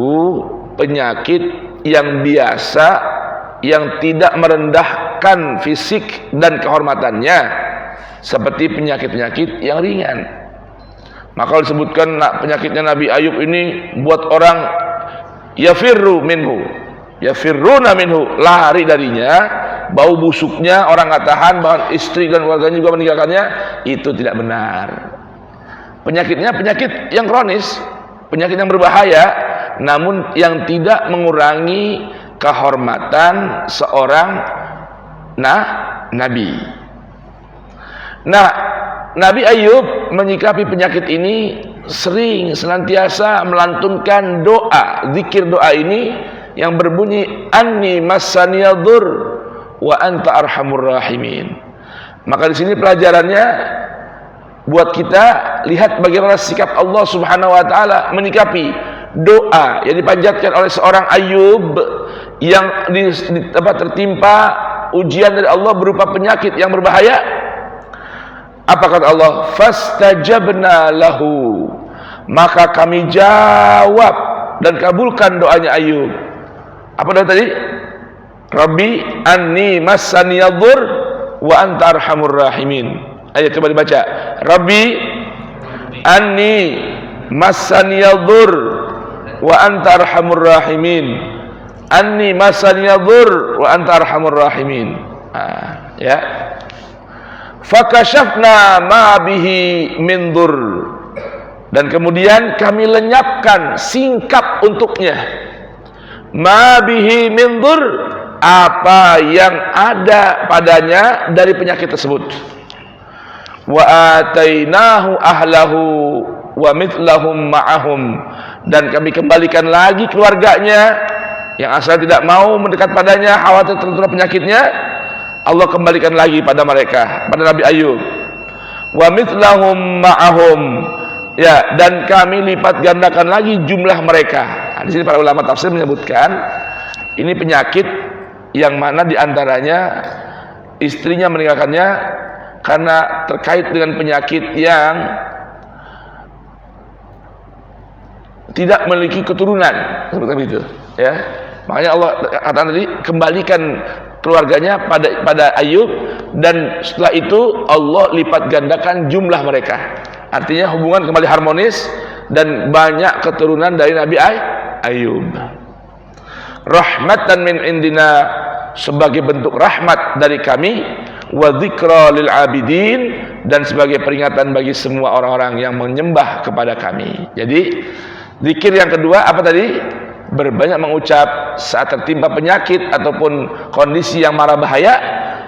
Speaker 2: penyakit yang biasa, yang tidak merendahkan fisik dan kehormatannya, seperti penyakit-penyakit yang ringan. Maka disebutkan penyakitnya Nabi Ayub ini buat orang yafirru minhu, yafirruna minhu, lari darinya. Bau busuknya orang nggak tahan, bahkan istri dan keluarganya juga meninggalkannya. Itu tidak benar. Penyakitnya penyakit yang kronis, penyakit yang berbahaya, namun yang tidak mengurangi kehormatan seorang nabi. Nah, Nabi Ayub menyikapi penyakit ini sering senantiasa melantunkan doa, zikir doa ini yang berbunyi anni massaniyadur wa anta arhamur rahimin. Maka di sini pelajarannya, buat kita lihat bagaimana sikap Allah Subhanahu wa taala menyikapi doa yang dipanjatkan oleh seorang Ayub yang tertimpa ujian dari Allah berupa penyakit yang berbahaya. Apa kata Allah? Fastajabna lahu, maka kami jawab dan kabulkan doanya Ayub. Apa doa tadi? Rabbi anni massaniyadhur wa anta arhamur rahimin. Ayo coba dibaca. Rabbi anni massaniyadhur wa anta arhamur rahimin. Anni massaniyadhur wa anta arhamur rahimin. Ya. Fakashafna ma bihi min dur, dan kemudian kami lenyapkan, singkap untuknya ma bihi min dur, apa yang ada padanya dari penyakit tersebut. Wa atainahu ahlahu wa mithlahum ma'ahum, dan kami kembalikan lagi keluarganya yang asal tidak mau mendekat padanya, khawatir tertular penyakitnya. Allah kembalikan lagi pada mereka, pada Nabi Ayub. Wa mithlahum ma'ahum, ya, dan kami lipat gandakan lagi jumlah mereka. Nah, di sini para ulama tafsir menyebutkan ini penyakit yang mana diantaranya istrinya meninggalkannya karena terkait dengan penyakit yang tidak memiliki keturunan, seperti itu, ya. Makanya Allah kata tadi kembalikan keluarganya pada Ayub, dan setelah itu Allah lipat gandakan jumlah mereka. Artinya hubungan kembali harmonis dan banyak keturunan dari Nabi Ayub. Rahmatan min indina, sebagai bentuk rahmat dari kami, wa dzikra lil abidin, dan sebagai peringatan bagi semua orang-orang yang menyembah kepada kami. Jadi zikir yang kedua apa tadi? Berbanyak mengucap saat tertimpa penyakit ataupun kondisi yang marah bahaya,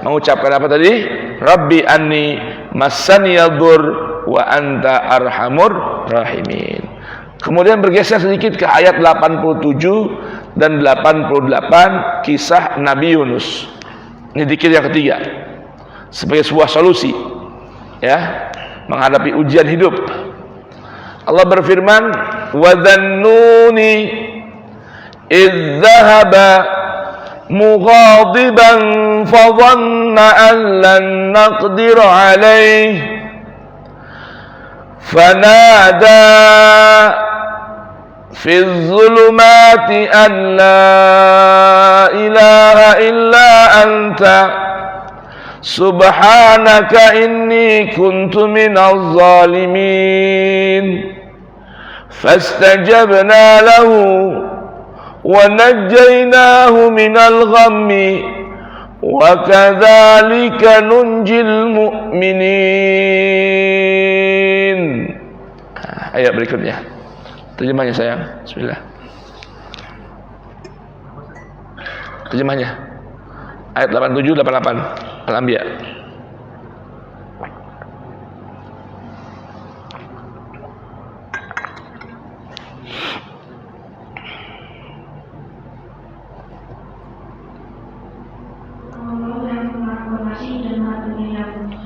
Speaker 2: mengucapkan apa tadi? Rabbi anni massaniyadhur wa anta arhamur rahimin. Kemudian bergeser sedikit ke ayat 87 dan 88 kisah Nabi Yunus. Ini zikir yang ketiga sebagai sebuah solusi, ya, menghadapi ujian hidup. Allah berfirman, wa dhannuni إذ ذهب مغاضبا فظن أن لن نقدر عليه فنادى في الظلمات أن لا إله إلا أنت سبحانك إني كنت من الظالمين فاستجبنا له وَنَجَّيْنَاهُ مِنَ الْغَمِّ وَكَذَلِكَ نُنْجِي الْمُؤْمِنِينَ. Ayat berikutnya, terjemahnya sayang. Bismillah. Terjemahnya ayat 87 88 Al-Anbiya.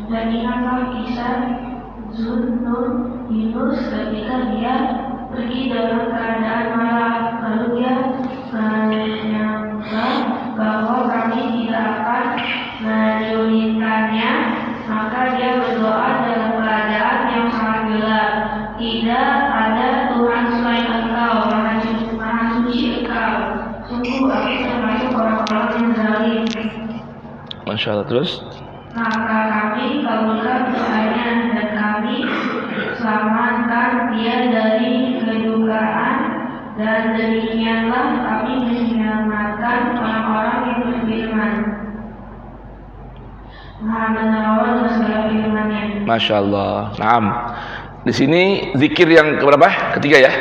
Speaker 3: Dan ingatlah kisah Zunnun Yunus ketika dia pergi dalam keadaan marah, lalu dia menyangka bahwa kami tidak akan menyulitkannya, maka dia berdoa dalam keadaan yang sangat gelap. Tidak ada Tuhan selain Engkau, Maha Suci Engkau. Sungguh aku termasuk orang-orang yang zalim.
Speaker 2: Masya Allah. Terus
Speaker 3: maka kami kabulkan doanya dan kami selamatkan dia dari kedukaan, dan demikianlah kami menyelamatkan orang-orang yang beriman. Maha menerawat dan segala firman-Nya. Masya
Speaker 2: Allah. Naam. Di sini zikir yang keberapa? Ketiga, ya.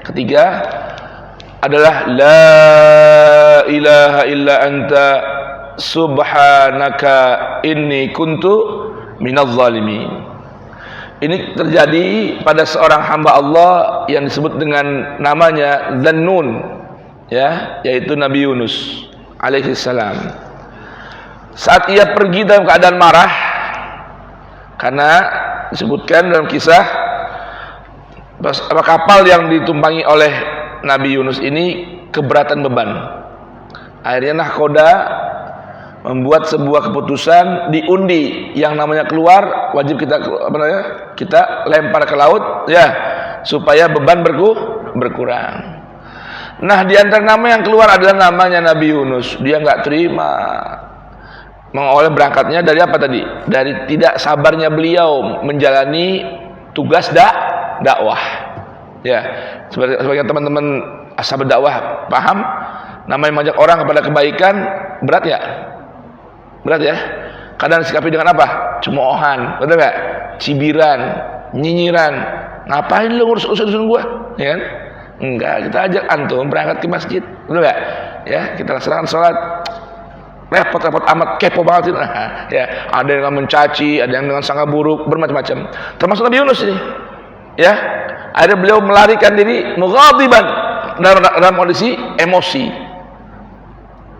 Speaker 2: Ketiga adalah la ilaha illa anta subhanaka inni kuntu minadz zalimin. Ini terjadi pada seorang hamba Allah yang disebut dengan namanya Dhannun, ya, yaitu Nabi Yunus alaihi salam. Saat ia pergi dalam keadaan marah karena disebutkan dalam kisah kapal yang ditumpangi oleh Nabi Yunus ini keberatan beban. Akhirnya nahkoda membuat sebuah keputusan, diundi, yang namanya keluar wajib kita lempar ke laut ya, supaya beban berkurang. Nah, di antara nama yang keluar adalah namanya Nabi Yunus. Dia nggak terima. Mengawali berangkatnya dari apa tadi? Dari tidak sabarnya beliau menjalani tugas dakwah. Ya, sebagai teman-teman ashabat dakwah paham, namanya mengajak orang kepada kebaikan berat ya? Berat ya? Kadang disikapi dengan apa? Cemoohan, betul nggak? Cibiran, nyinyiran. Ngapain lu ngurus-urusan gua? Ya kan? Enggak, kita ajak antum berangkat ke masjid, betul nggak? Ya, kita laksanakan sholat. Repot-repot amat, kepo banget itu. Ya, ada yang mencaci, ada yang dengan sangka buruk, bermacam-macam. Termasuk Nabi Yunus ini. Ya, ada beliau melarikan diri mughadiban dalam kondisi emosi.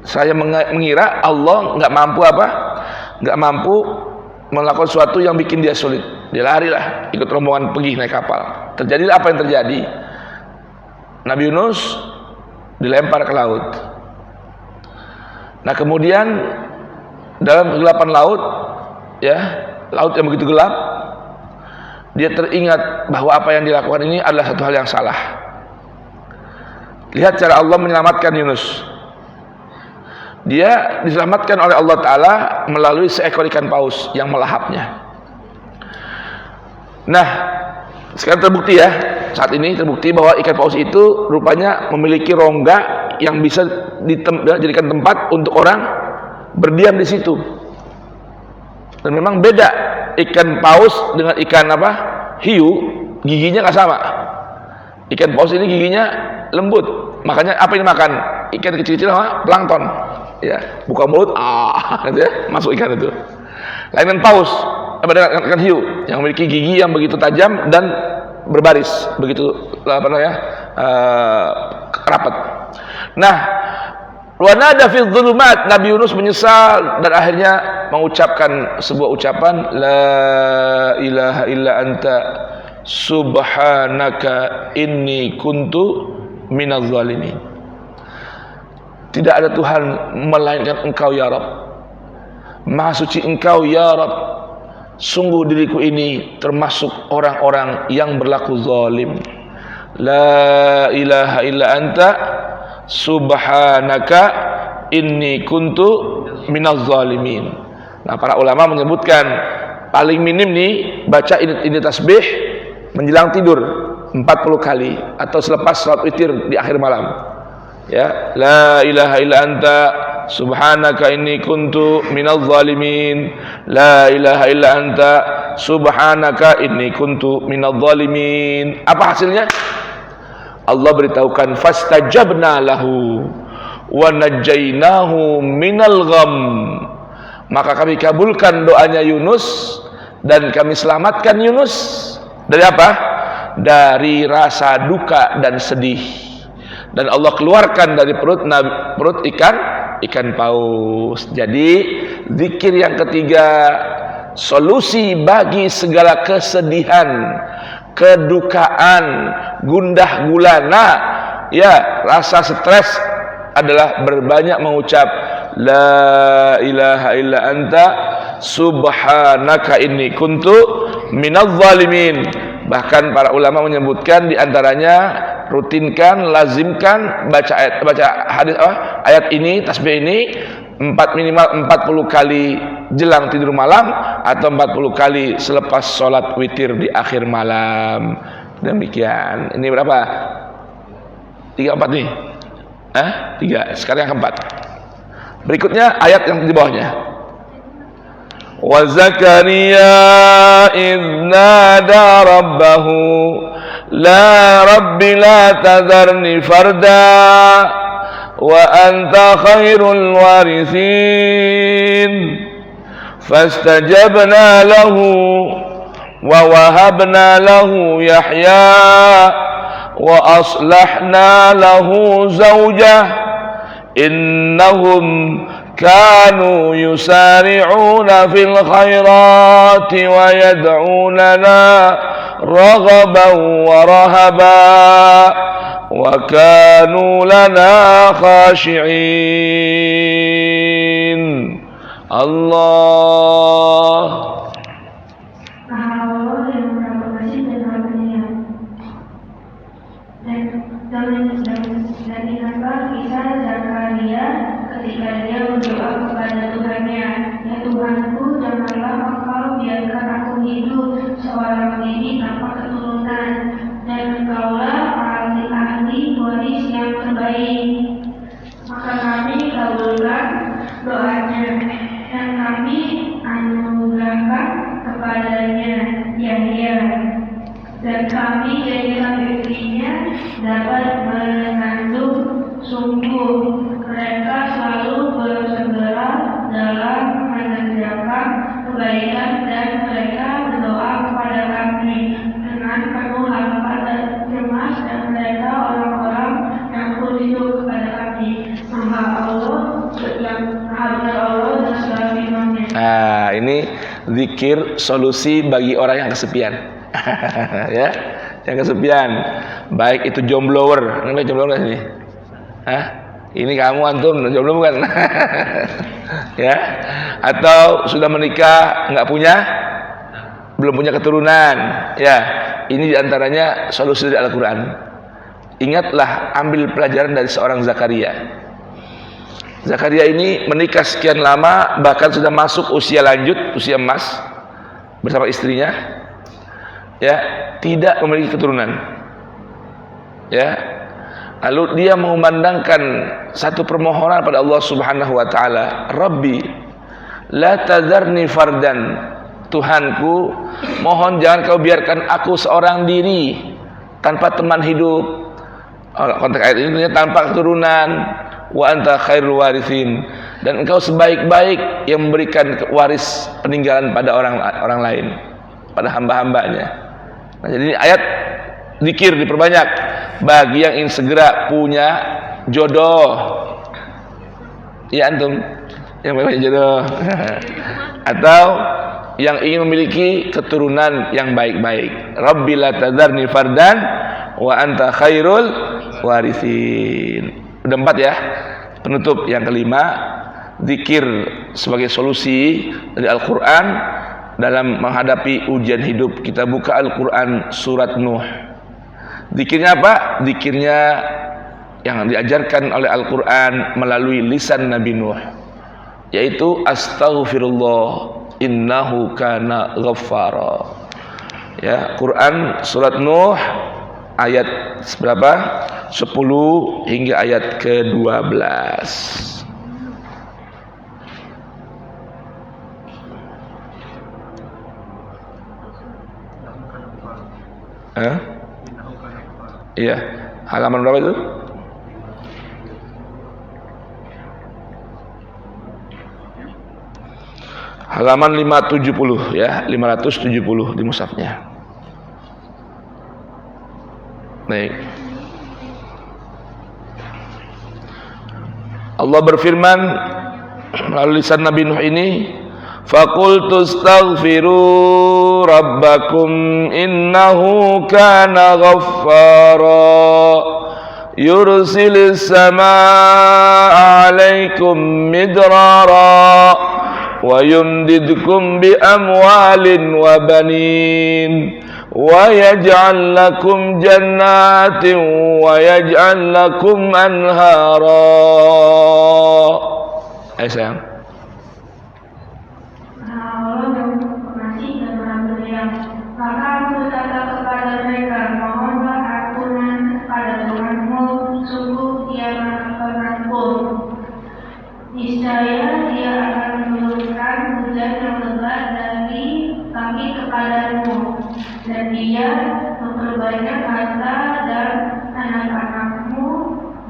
Speaker 2: Saya mengira Allah nggak mampu nggak mampu melakukan sesuatu yang bikin dia sulit. Dia larilah, ikut rombongan pergi naik kapal. Terjadilah apa yang terjadi. Nabi Yunus dilempar ke laut. Nah, kemudian dalam kegelapan laut, ya, laut yang begitu gelap, dia teringat bahwa apa yang dilakukan ini adalah satu hal yang salah. Lihat cara Allah menyelamatkan Yunus. Dia diselamatkan oleh Allah Ta'ala melalui seekor ikan paus yang melahapnya. Nah, sekarang terbukti ya, saat ini terbukti bahwa ikan paus itu rupanya memiliki rongga yang bisa dijadikan tempat untuk orang berdiam di situ. Dan memang beda ikan paus dengan ikan hiu, giginya nggak sama. Ikan paus ini giginya lembut, makanya apa yang makan? Ikan kecil-kecil plankton. Ya, buka mulut, gitu ya, masuk ikan itu. Lain dengan paus, dengan hiu yang memiliki gigi yang begitu tajam dan berbaris, begitu rapat. Nah, wa nada fi dhulumat, Nabi Yunus menyesal dan akhirnya mengucapkan sebuah ucapan, la ilaha illa anta subhanaka inni kuntu minadz zalimin. Tidak ada Tuhan melainkan Engkau ya Rabb. Maha suci Engkau ya Rabb. Sungguh diriku ini termasuk orang-orang yang berlaku zalim. La ilaha illa anta subhanaka inni kuntu minaz zalimin. Nah, para ulama menyebutkan paling minim nih baca ini tasbih menjelang tidur 40 kali atau selepas salat witir di akhir malam. Ya, la ilaha illa anta subhanaka inni kuntu minaz zalimin. La ilaha illa anta subhanaka inni kuntu minaz zalimin. Apa hasilnya? Allah beritahukan fastajabna lahu wa najjaynahu minal gham. Maka kami kabulkan doanya Yunus dan kami selamatkan Yunus dari apa? Dari rasa duka dan sedih. Dan Allah keluarkan dari perut ikan paus. Jadi zikir yang ketiga, solusi bagi segala kesedihan, kedukaan, gundah gulana, ya, rasa stres adalah berbanyak mengucap la ilaha illa anta subhanaka inni kuntu minadz zalimin. Bahkan para ulama menyebutkan diantaranya rutinkan, lazimkan baca ayat ini, tasbih ini minimal 40 kali jelang tidur malam atau 40 kali selepas sholat witir di akhir malam. Demikian. Ini berapa? 3, 4 nih. 3. Sekarang yang keempat. Berikutnya ayat yang di bawahnya. Wa Zakaria idh nada rabbahu la rabbi la tadharni farda wa anta khairul warithin fastajabna lahu wa wahabna lahu Yahya wa aslahna lahu zawjah innahum كانوا يسارعون في الخيرات ويدعوننا رغبا ورهبا وكانوا لنا خاشعين. الله.
Speaker 3: Dan ingatlah kisah Zakaria ketika dia berdoa kepada Tuhannya, ya Tuhanku, janganlah Engkau biarkan aku hidup seorang diri tanpa keturunan, dan Engkaulah ahli waris yang terbaik. Maka kami kabulkan doanya, dan kami anugerahkan kepadanya Yahya, dan kami jadikan istrinya dapat mengandung. Sungguh mereka selalu bersegera dalam mengerjakan kebaikan, dan mereka berdoa kepada kami dengan penuh harapan dan cemas, dan mereka orang-orang yang khusyuk kepada kami. Maha Allah dan segala firman-Nya.
Speaker 2: Nah, ini zikir solusi bagi orang yang kesepian. Ya, yang kesepian, baik itu jomblower, namanya jomblower nggak sini? Hah? Ini kamu antum jomblo bukan? Ya, atau sudah menikah belum punya keturunan, ya, ini diantaranya solusi dari Al-Quran. Ingatlah, ambil pelajaran dari seorang Zakaria. Zakaria ini menikah sekian lama, bahkan sudah masuk usia lanjut, usia emas, bersama istrinya, ya, tidak memiliki keturunan, ya. Lalu dia mengumandangkan satu permohonan pada Allah Subhanahu wa taala, Rabbi la tadharni fardan, Tuhanku, mohon jangan kau biarkan aku seorang diri tanpa teman hidup. Konteks ayat ini tanpa keturunan. Wa anta khairul warithin, dan engkau sebaik-baik yang memberikan waris peninggalan pada orang lain, pada hamba-hambanya. Nah, jadi ayat zikir diperbanyak bagi yang ingin segera punya jodoh. Ya antum yang punya jodoh atau yang ingin memiliki keturunan yang baik-baik. Rabbi la tadharni fardan wa anta khairul warithin. Udah 4 ya. Penutup yang kelima, zikir sebagai solusi dari Al-Quran dalam menghadapi ujian hidup. Kita buka Al-Quran surat Nuh. Zikirnya apa? Zikirnya yang diajarkan oleh Al-Quran melalui lisan Nabi Nuh, yaitu astaghfirullah innahu kana ghaffara. Ya, Quran surat Nuh ayat berapa? 10 hingga ayat ke-12. Iya, halaman berapa itu? Halaman 570 ya, 570 di mushafnya. Baik. Allah berfirman melalui lisan Nabi Nuh ini, faqultu astaghfiru rabbakum innahu kana ghaffara yursilis samaa'a 'alaikum midrara wa yumdidkum bi amwalin wa banin wa yaj'al lakum jannatin wa yaj'al lakum anhara. Ayo sayang.
Speaker 3: Allah yang pengasih dan Maha Penyayang. Maka aku berkata kepada mereka, mohonlah ampunan kepada Tuhanmu, sungguh Dia Maha Pengampun. Niscaya Dia akan menurunkan hujan yang lebat dari langit kepadamu, dan Dia memperbanyak harta dan anak-anakmu,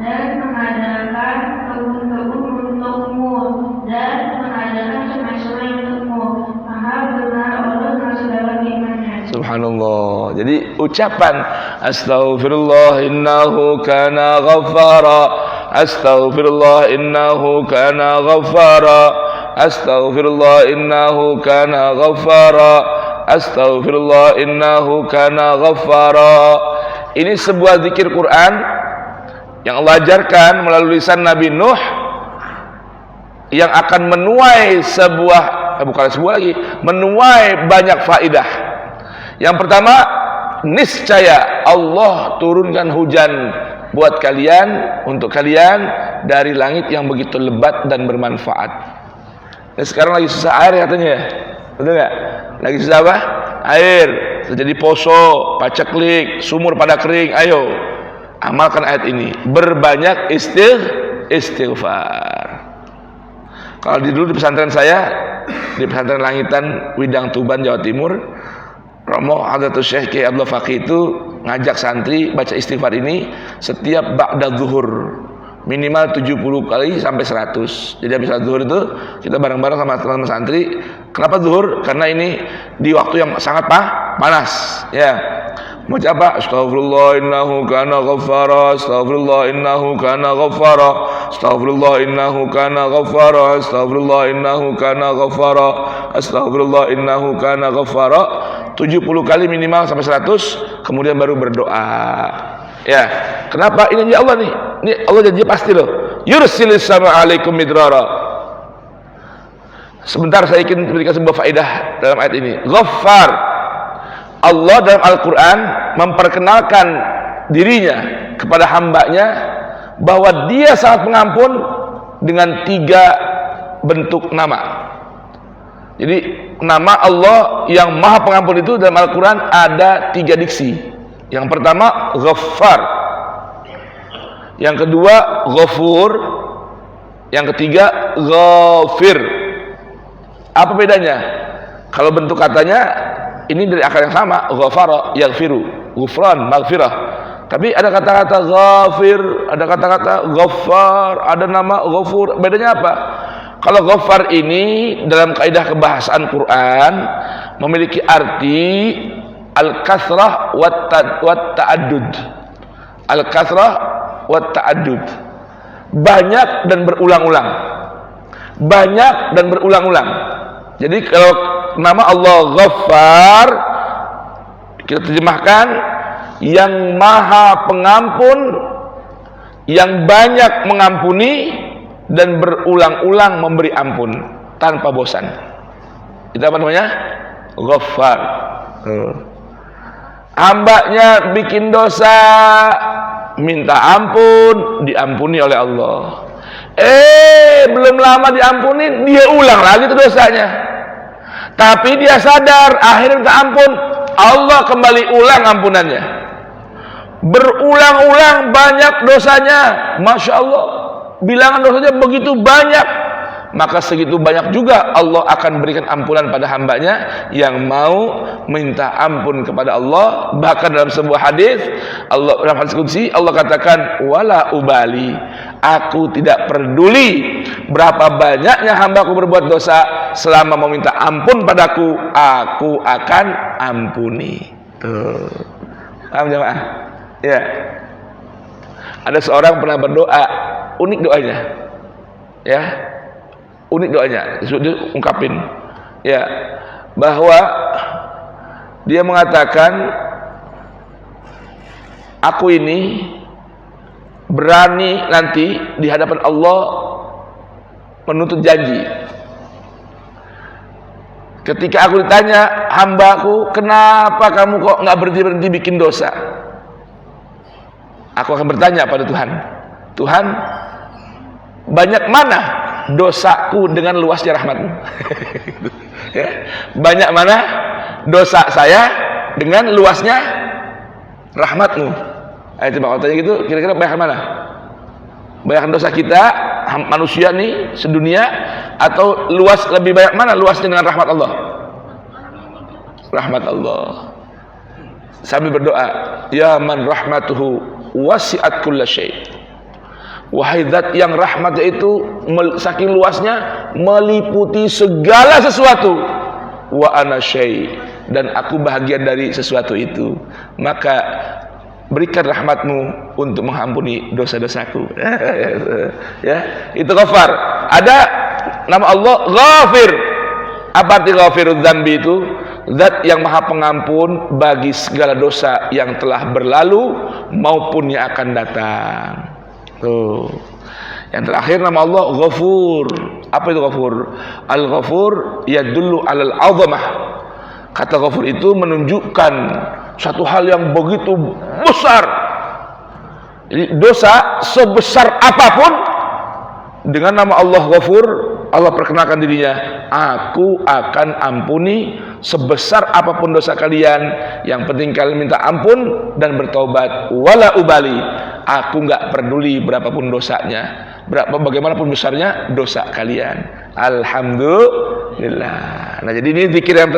Speaker 3: dan mengadakan kebun-kebun untukmu, dan mengadakan sungai-sungai untukmu. Maha benar Allah dengan segala firman-Nya.
Speaker 2: Subhanallah. Jadi ucapan astaghfirullah innahu kana ghaffara Astaghfirullah innahu kana ghaffara. Astaghfirullah innahu kana ghaffara. Astaghfirullah innahu kana ghaffara. Ini sebuah zikir Quran yang Allah ajarkan melalui lisan Nabi Nuh, yang akan menuai menuai banyak faidah. Yang pertama, niscaya Allah turunkan hujan buat kalian, untuk kalian dari langit yang begitu lebat dan bermanfaat. Nah, sekarang lagi susah air katanya, betul nggak? Lagi susah apa? Air. Terjadi poso, paceklik, sumur pada kering. Ayo, amalkan ayat ini. Berbanyak istighfar. Kalau dulu di pesantren saya, di pesantren Langitan, Widang Tuban, Jawa Timur, Romo Hadratus Syekh Kiai Abdul Faqih itu ngajak santri baca istighfar ini setiap ba'da zuhur, minimal 70 kali sampai 100. Jadi habis zuhur itu kita bareng-bareng sama teman-teman santri. Kenapa zuhur? Karena ini di waktu yang sangat panas, ya. Mau apa? Astaghfirullah innahu kana ghaffara. Astaghfirullah innahu kana ghaffara. Astaghfirullah innahu kana ghaffara. Astaghfirullah innahu kana ghaffara. Astaghfirullah innahu kana ghaffara. 70 kali minimal sampai 100, kemudian baru berdoa. Ya. Kenapa? Ini janji Allah nih. Ini Allah janji pasti loh. Yursilis sama alaikum midrara. Sebentar saya ingin memberikan sebuah faedah dalam ayat ini. Ghaffar. Allah dalam Al-Quran memperkenalkan dirinya kepada hambanya bahwa dia sangat pengampun dengan 3 bentuk nama. Jadi nama Allah yang maha pengampun itu dalam Al-Quran ada 3 diksi. Yang pertama Ghaffar, yang kedua Ghafur, yang ketiga Ghafir. Apa bedanya? Kalau bentuk katanya ini dari akar yang sama, ghafara, yaghfiru, ghufran, maghfirah. Tapi ada kata-kata ghafir, ada kata-kata ghaffar, ada nama ghafur. Bedanya apa? Kalau ghaffar ini dalam kaidah kebahasaan Quran memiliki arti al-kasrah wat ta'addud. Al-kasrah wat ta'addud. Banyak dan berulang-ulang. Banyak dan berulang-ulang. Jadi kalau nama Allah Ghaffar kita terjemahkan yang maha pengampun, yang banyak mengampuni dan berulang-ulang memberi ampun tanpa bosan. Itu apa namanya? Ghaffar. Hambanya bikin dosa, minta ampun, diampuni oleh Allah. Belum lama diampuni, dia ulang lagi itu dosanya. Tapi dia sadar, akhirnya minta ampun, Allah kembali ulang ampunannya. Berulang-ulang banyak dosanya, Masya Allah. Bilangan dosanya begitu banyak, maka segitu banyak juga Allah akan berikan ampunan pada hambanya yang mau minta ampun kepada Allah. Bahkan dalam sebuah hadis, dalam hadis qudsi Allah katakan, wala ubali, aku tidak peduli berapa banyaknya hambaku berbuat dosa, selama meminta ampun padaku, aku akan ampuni. Tuh, paham jemaah? Ya. Ada seorang pernah berdoa, unik doanya, ya, unik doanya, dia ungkapin, ya, bahwa dia mengatakan, aku ini berani nanti di hadapan Allah menuntut janji. Ketika aku ditanya, hambaku, kenapa kamu kok nggak berhenti bikin dosa? Aku akan bertanya pada Tuhan, Tuhan, banyak mana dosaku dengan luasnya rahmat-Mu? Ya. Banyak mana dosa saya dengan luasnya rahmat-Mu? Ayo coba kalau tanya gitu, kira-kira banyak mana? Banyak dosa kita manusia nih sedunia, atau luas lebih banyak mana luasnya dengan rahmat Allah? Rahmat Allah. Sambil berdoa, ya man rahmatuhu wasi'at kulla syai'. Wahai zat yang rahmatnya itu saking luasnya meliputi segala sesuatu. Wa ana syai', dan aku bahagian dari sesuatu itu. Maka berikan rahmatmu untuk mengampuni dosa-dosaku. Ya, itu Ghaffar. Ada nama Allah Ghafir. Apa arti Ghafirudz dzambi itu? Zat yang maha pengampun bagi segala dosa yang telah berlalu maupun yang akan datang. Tuh. Yang terakhir nama Allah Ghafur. Apa itu Ghafur? Al-Ghafur yadullu 'alal 'azamah. Kata Ghafur itu menunjukkan satu hal yang begitu besar. Jadi dosa sebesar apapun, dengan nama Allah Ghafur, Allah perkenalkan dirinya, aku akan ampuni sebesar apapun dosa kalian. Yang penting kalian minta ampun dan bertaubat. Wala ubali, aku nggak peduli berapapun dosanya, bagaimanapun besarnya dosa kalian. Alhamdulillah. Nah, jadi ini zikir yang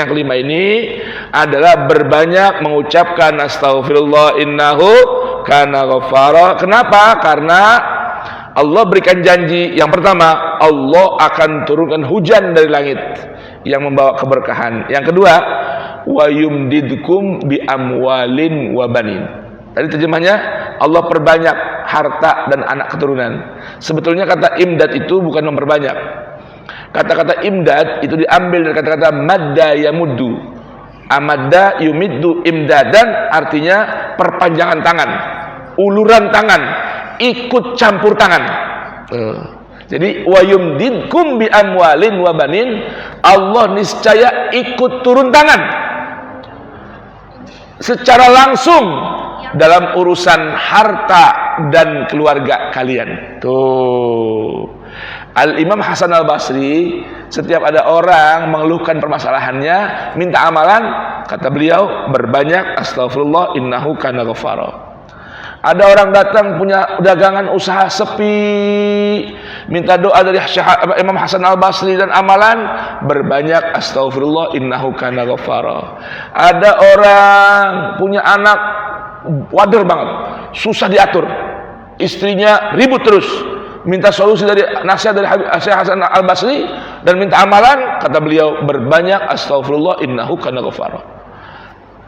Speaker 2: kelima ini adalah berbanyak mengucapkan astaghfirullah innahu kana ghaffara. Kenapa? Karena Allah berikan janji. Yang pertama, Allah akan turunkan hujan dari langit yang membawa keberkahan. Yang kedua, wa yumdidkum bi amwalin wa banin. Tadi terjemahnya, Allah perbanyak harta dan anak keturunan. Sebetulnya kata imdad itu bukan memperbanyak. Kata-kata imdad itu diambil dari kata-kata madda yamuddu. Amadda yumiddu imdadan, artinya perpanjangan tangan, uluran tangan, ikut campur tangan. Jadi wa yumdidkum bi amwalin wa banin, Allah niscaya ikut turun tangan secara langsung dalam urusan harta dan keluarga kalian. Tuh. Al-Imam Hasan Al-Basri, setiap ada orang mengeluhkan permasalahannya, minta amalan, kata beliau, berbanyak astaghfirullah innahu kana ghaffara. Ada orang datang punya dagangan usaha sepi, minta doa dari Imam Hasan Al-Basri dan amalan, berbanyak astaghfirullah innahu kana ghaffara. Ada orang punya anak wader banget, susah diatur, istrinya ribut terus, minta solusi dari nasihat dari Syekh Hasan Al-Basri dan minta amalan, kata beliau, berbanyak astaghfirullah innahu kana ghaffara.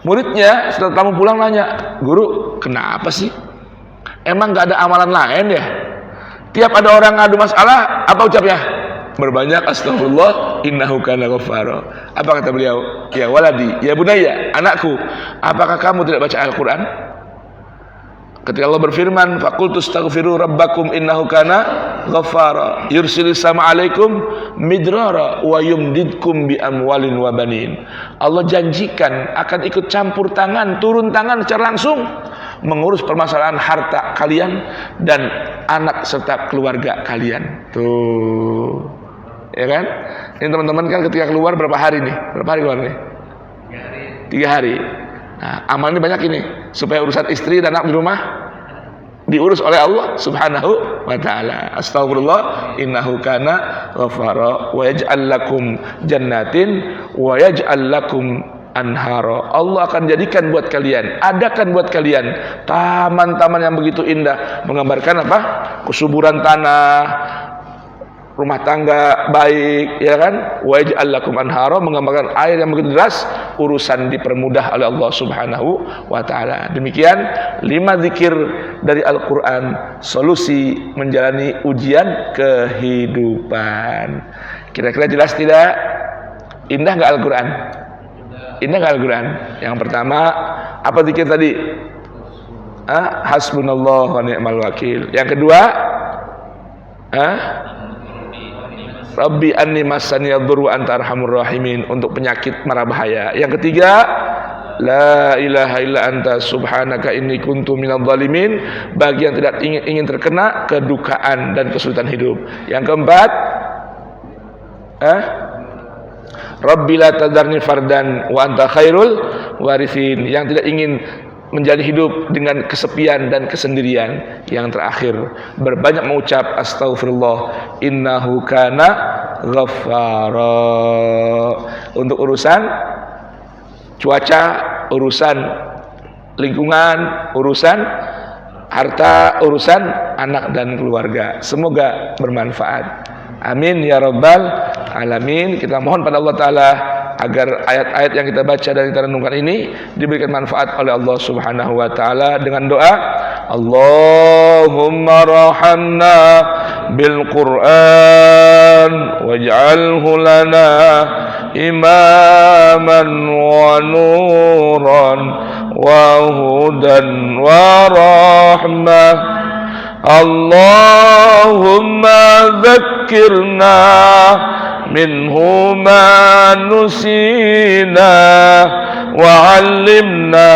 Speaker 2: Muridnya setelah tamu pulang nanya, guru, kenapa sih? Emang gak ada amalan lain ya? Tiap ada orang ngadu masalah, apa ucapnya? Berbanyak astaghfirullah innahu kana ghaffara. Apa kata beliau? Ya waladi, ya bunayya, anakku, apakah kamu tidak baca Al-Quran? Ketika Allah berfirman, faqultu astaghfiru rabbakum innahu kana ghaffara yursilis sama alaikum midrara wa yumdidkum bi amwalin wa banin. Allah janjikan akan ikut campur tangan, turun tangan secara langsung mengurus permasalahan harta kalian dan anak serta keluarga kalian. Tuh. Ya kan? Ini teman-teman kan ketika keluar berapa hari nih? Berapa hari keluar nih? 3 hari. Nah, amalnya banyak ini supaya urusan istri dan anak di rumah diurus oleh Allah Subhanahu wa taala. Astaghfirullah innahu kana ghaffara wa yaj'al lakum jannatin wa yaj'al lakum anhara. Allah akan jadikan buat kalian, adakan buat kalian taman-taman yang begitu indah, menggambarkan apa? Kesuburan tanah, rumah tangga baik, ya kan? Wa yaj'al lakum anhara, menggambarkan air yang begitu deras, urusan dipermudah oleh Allah Subhanahu wa taala. Demikian 5 zikir dari Al-Qur'an, solusi menjalani ujian kehidupan. Kira-kira jelas tidak? Indah enggak Al-Qur'an? Indah enggak Al-Qur'an? Yang pertama, apa zikir tadi? Hasbunallah wa ni'mal wakil. Yang kedua, Rabbi anni massani yadhurru anta arhamur rahimin, untuk penyakit mara bahaya. Yang ketiga, la ilaha illa anta subhanaka inni kuntu minadh dhalimin, bagi yang tidak ingin terkena kedukaan dan kesulitan hidup. Yang keempat, Rabbi la tadarni fardan wa anta khairul warithin, yang tidak ingin menjalani hidup dengan kesepian dan kesendirian. Yang terakhir, berbanyak mengucap astaghfirullah innahu kana ghaffara, untuk urusan cuaca, urusan lingkungan, urusan harta, urusan anak dan keluarga. Semoga bermanfaat. Amin ya rabbal alamin. Kita mohon pada Allah Ta'ala agar ayat-ayat yang kita baca dan kita renungkan ini diberikan manfaat oleh Allah Subhanahu wa taala dengan doa Allahumma rahamna bil Qur'an waj'alhu lana imaman wa nuran wa hudan wa rahmah Allahumma dhakkirna minhu ma nusina wa 'allimna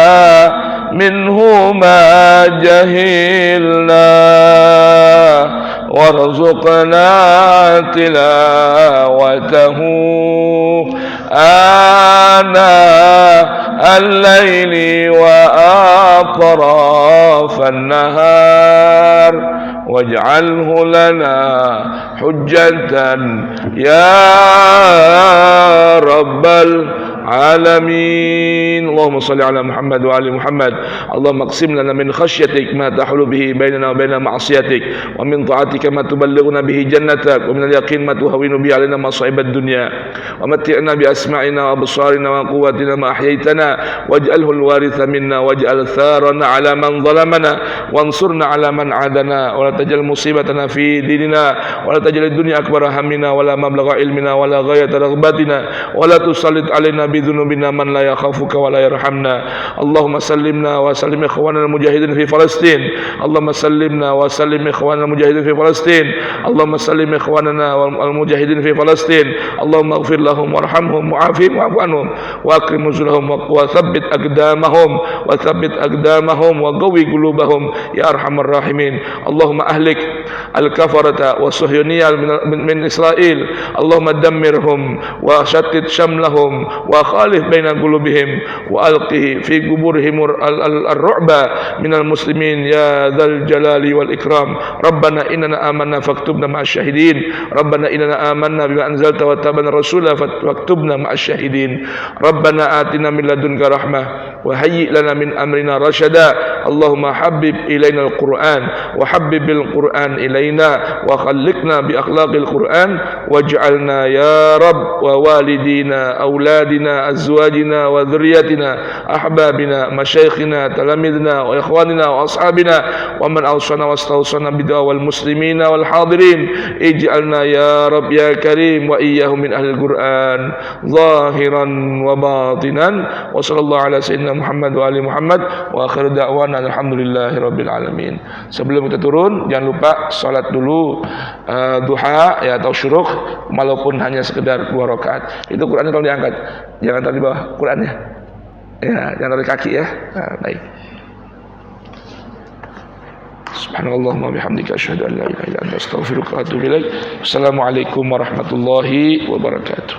Speaker 2: minhu ma jahilna warzuqna tilawatahu ana al-laili wa atrafan nahar waj'alhu lana hujjatan ya rabbal alamin. Allahumma salli ala Muhammad wa ali Muhammad. Allahumma aqsim lana min khashyatik ma tahulu bihi bainana wa baina ma'siyatik wa min ta'atika ma tuballighuna bihi jannatak wa min al-yaqin ma tuhawwinu bihi alaina masa'ib ad-dunya wa matti'na bi asma'ina wa absarina wa quwwatina ma ahyaytana waj'alhu al-waritha minna waj'al tharana ala man zalamana wansurna ala man 'adana wa la taj'al musibatana fi dinina wa la taj'al ad-dunya akbara hammina wa la mablagha ilmina wa la ghayata raghbatina wa la tusallit alaina bi dhunubina man la yakhafuka wa la yarhamna. Allahumma sallimna wa sallim ikhwana al-mujahidin fi Palestin. Allahumma sallimna wa sallim ikhwana al-mujahidin fi Palestin. Allahumma sallim ikhwanana al-mujahidin fi Palestin. Allahumma ighfir lahum warhamhum wa'afihim wa'fu anhum wa akrim nuzulahum wa thabbit aqdamahum wa qawwi qulubahum ya arhamar rahimin. Allahumma ahlik al-kafarata wa suhyuniyya min Israel. Allahumma dammirhum wa shattit shamlahum wa khalif baina qulubihim wa alqi fi quburihim ar-ru'ba minal muslimin ya dzal jalali wal ikram. Rabbana innana amanna faktubna ma'asy syahidin. Rabbana innana amanna bima anzalta wa tabana rasula faktubna ma'asy syahidin. Rabbana atina min ladunka rahmah wa hayyi lana min amrina rashada. Allahumma habbib ilaina al-Qur'an wa habbibil Qur'an ilaina wa khalliqna bi akhlaqil Qur'an waj'alna ya Rabb wa walidina auladina azwajina wa dhurriyyatina ahbabina masyayikhina talamidna wa ikhwanina wa ashabina wa man awsana wastawsana bid'a wal muslimina wal hadirin ij'alna ya Rabb ya Karim wa iyyahum min ahli al-Qur'an zahiran wa batinan wa sallallahu ala sayyidina Muhammad wa ali Muhammad wa akhiru da'wana alhamdulillahi rabbil alamin. Sebelum kita turun jangan lupa salat dulu duha ya atau syuruk walaupun hanya sekedar 2 rakaat. Itu Qur'annya tolong diangkat. Jangan taruh di bawah Qur'annya. Ya, jangan taruh di kaki ya. Nah, baik. Subhanallahumma bihamdika asyhadu an la ilaha illa anta astaghfiruka wa atubu ilaik. Assalamualaikum warahmatullahi wabarakatuh.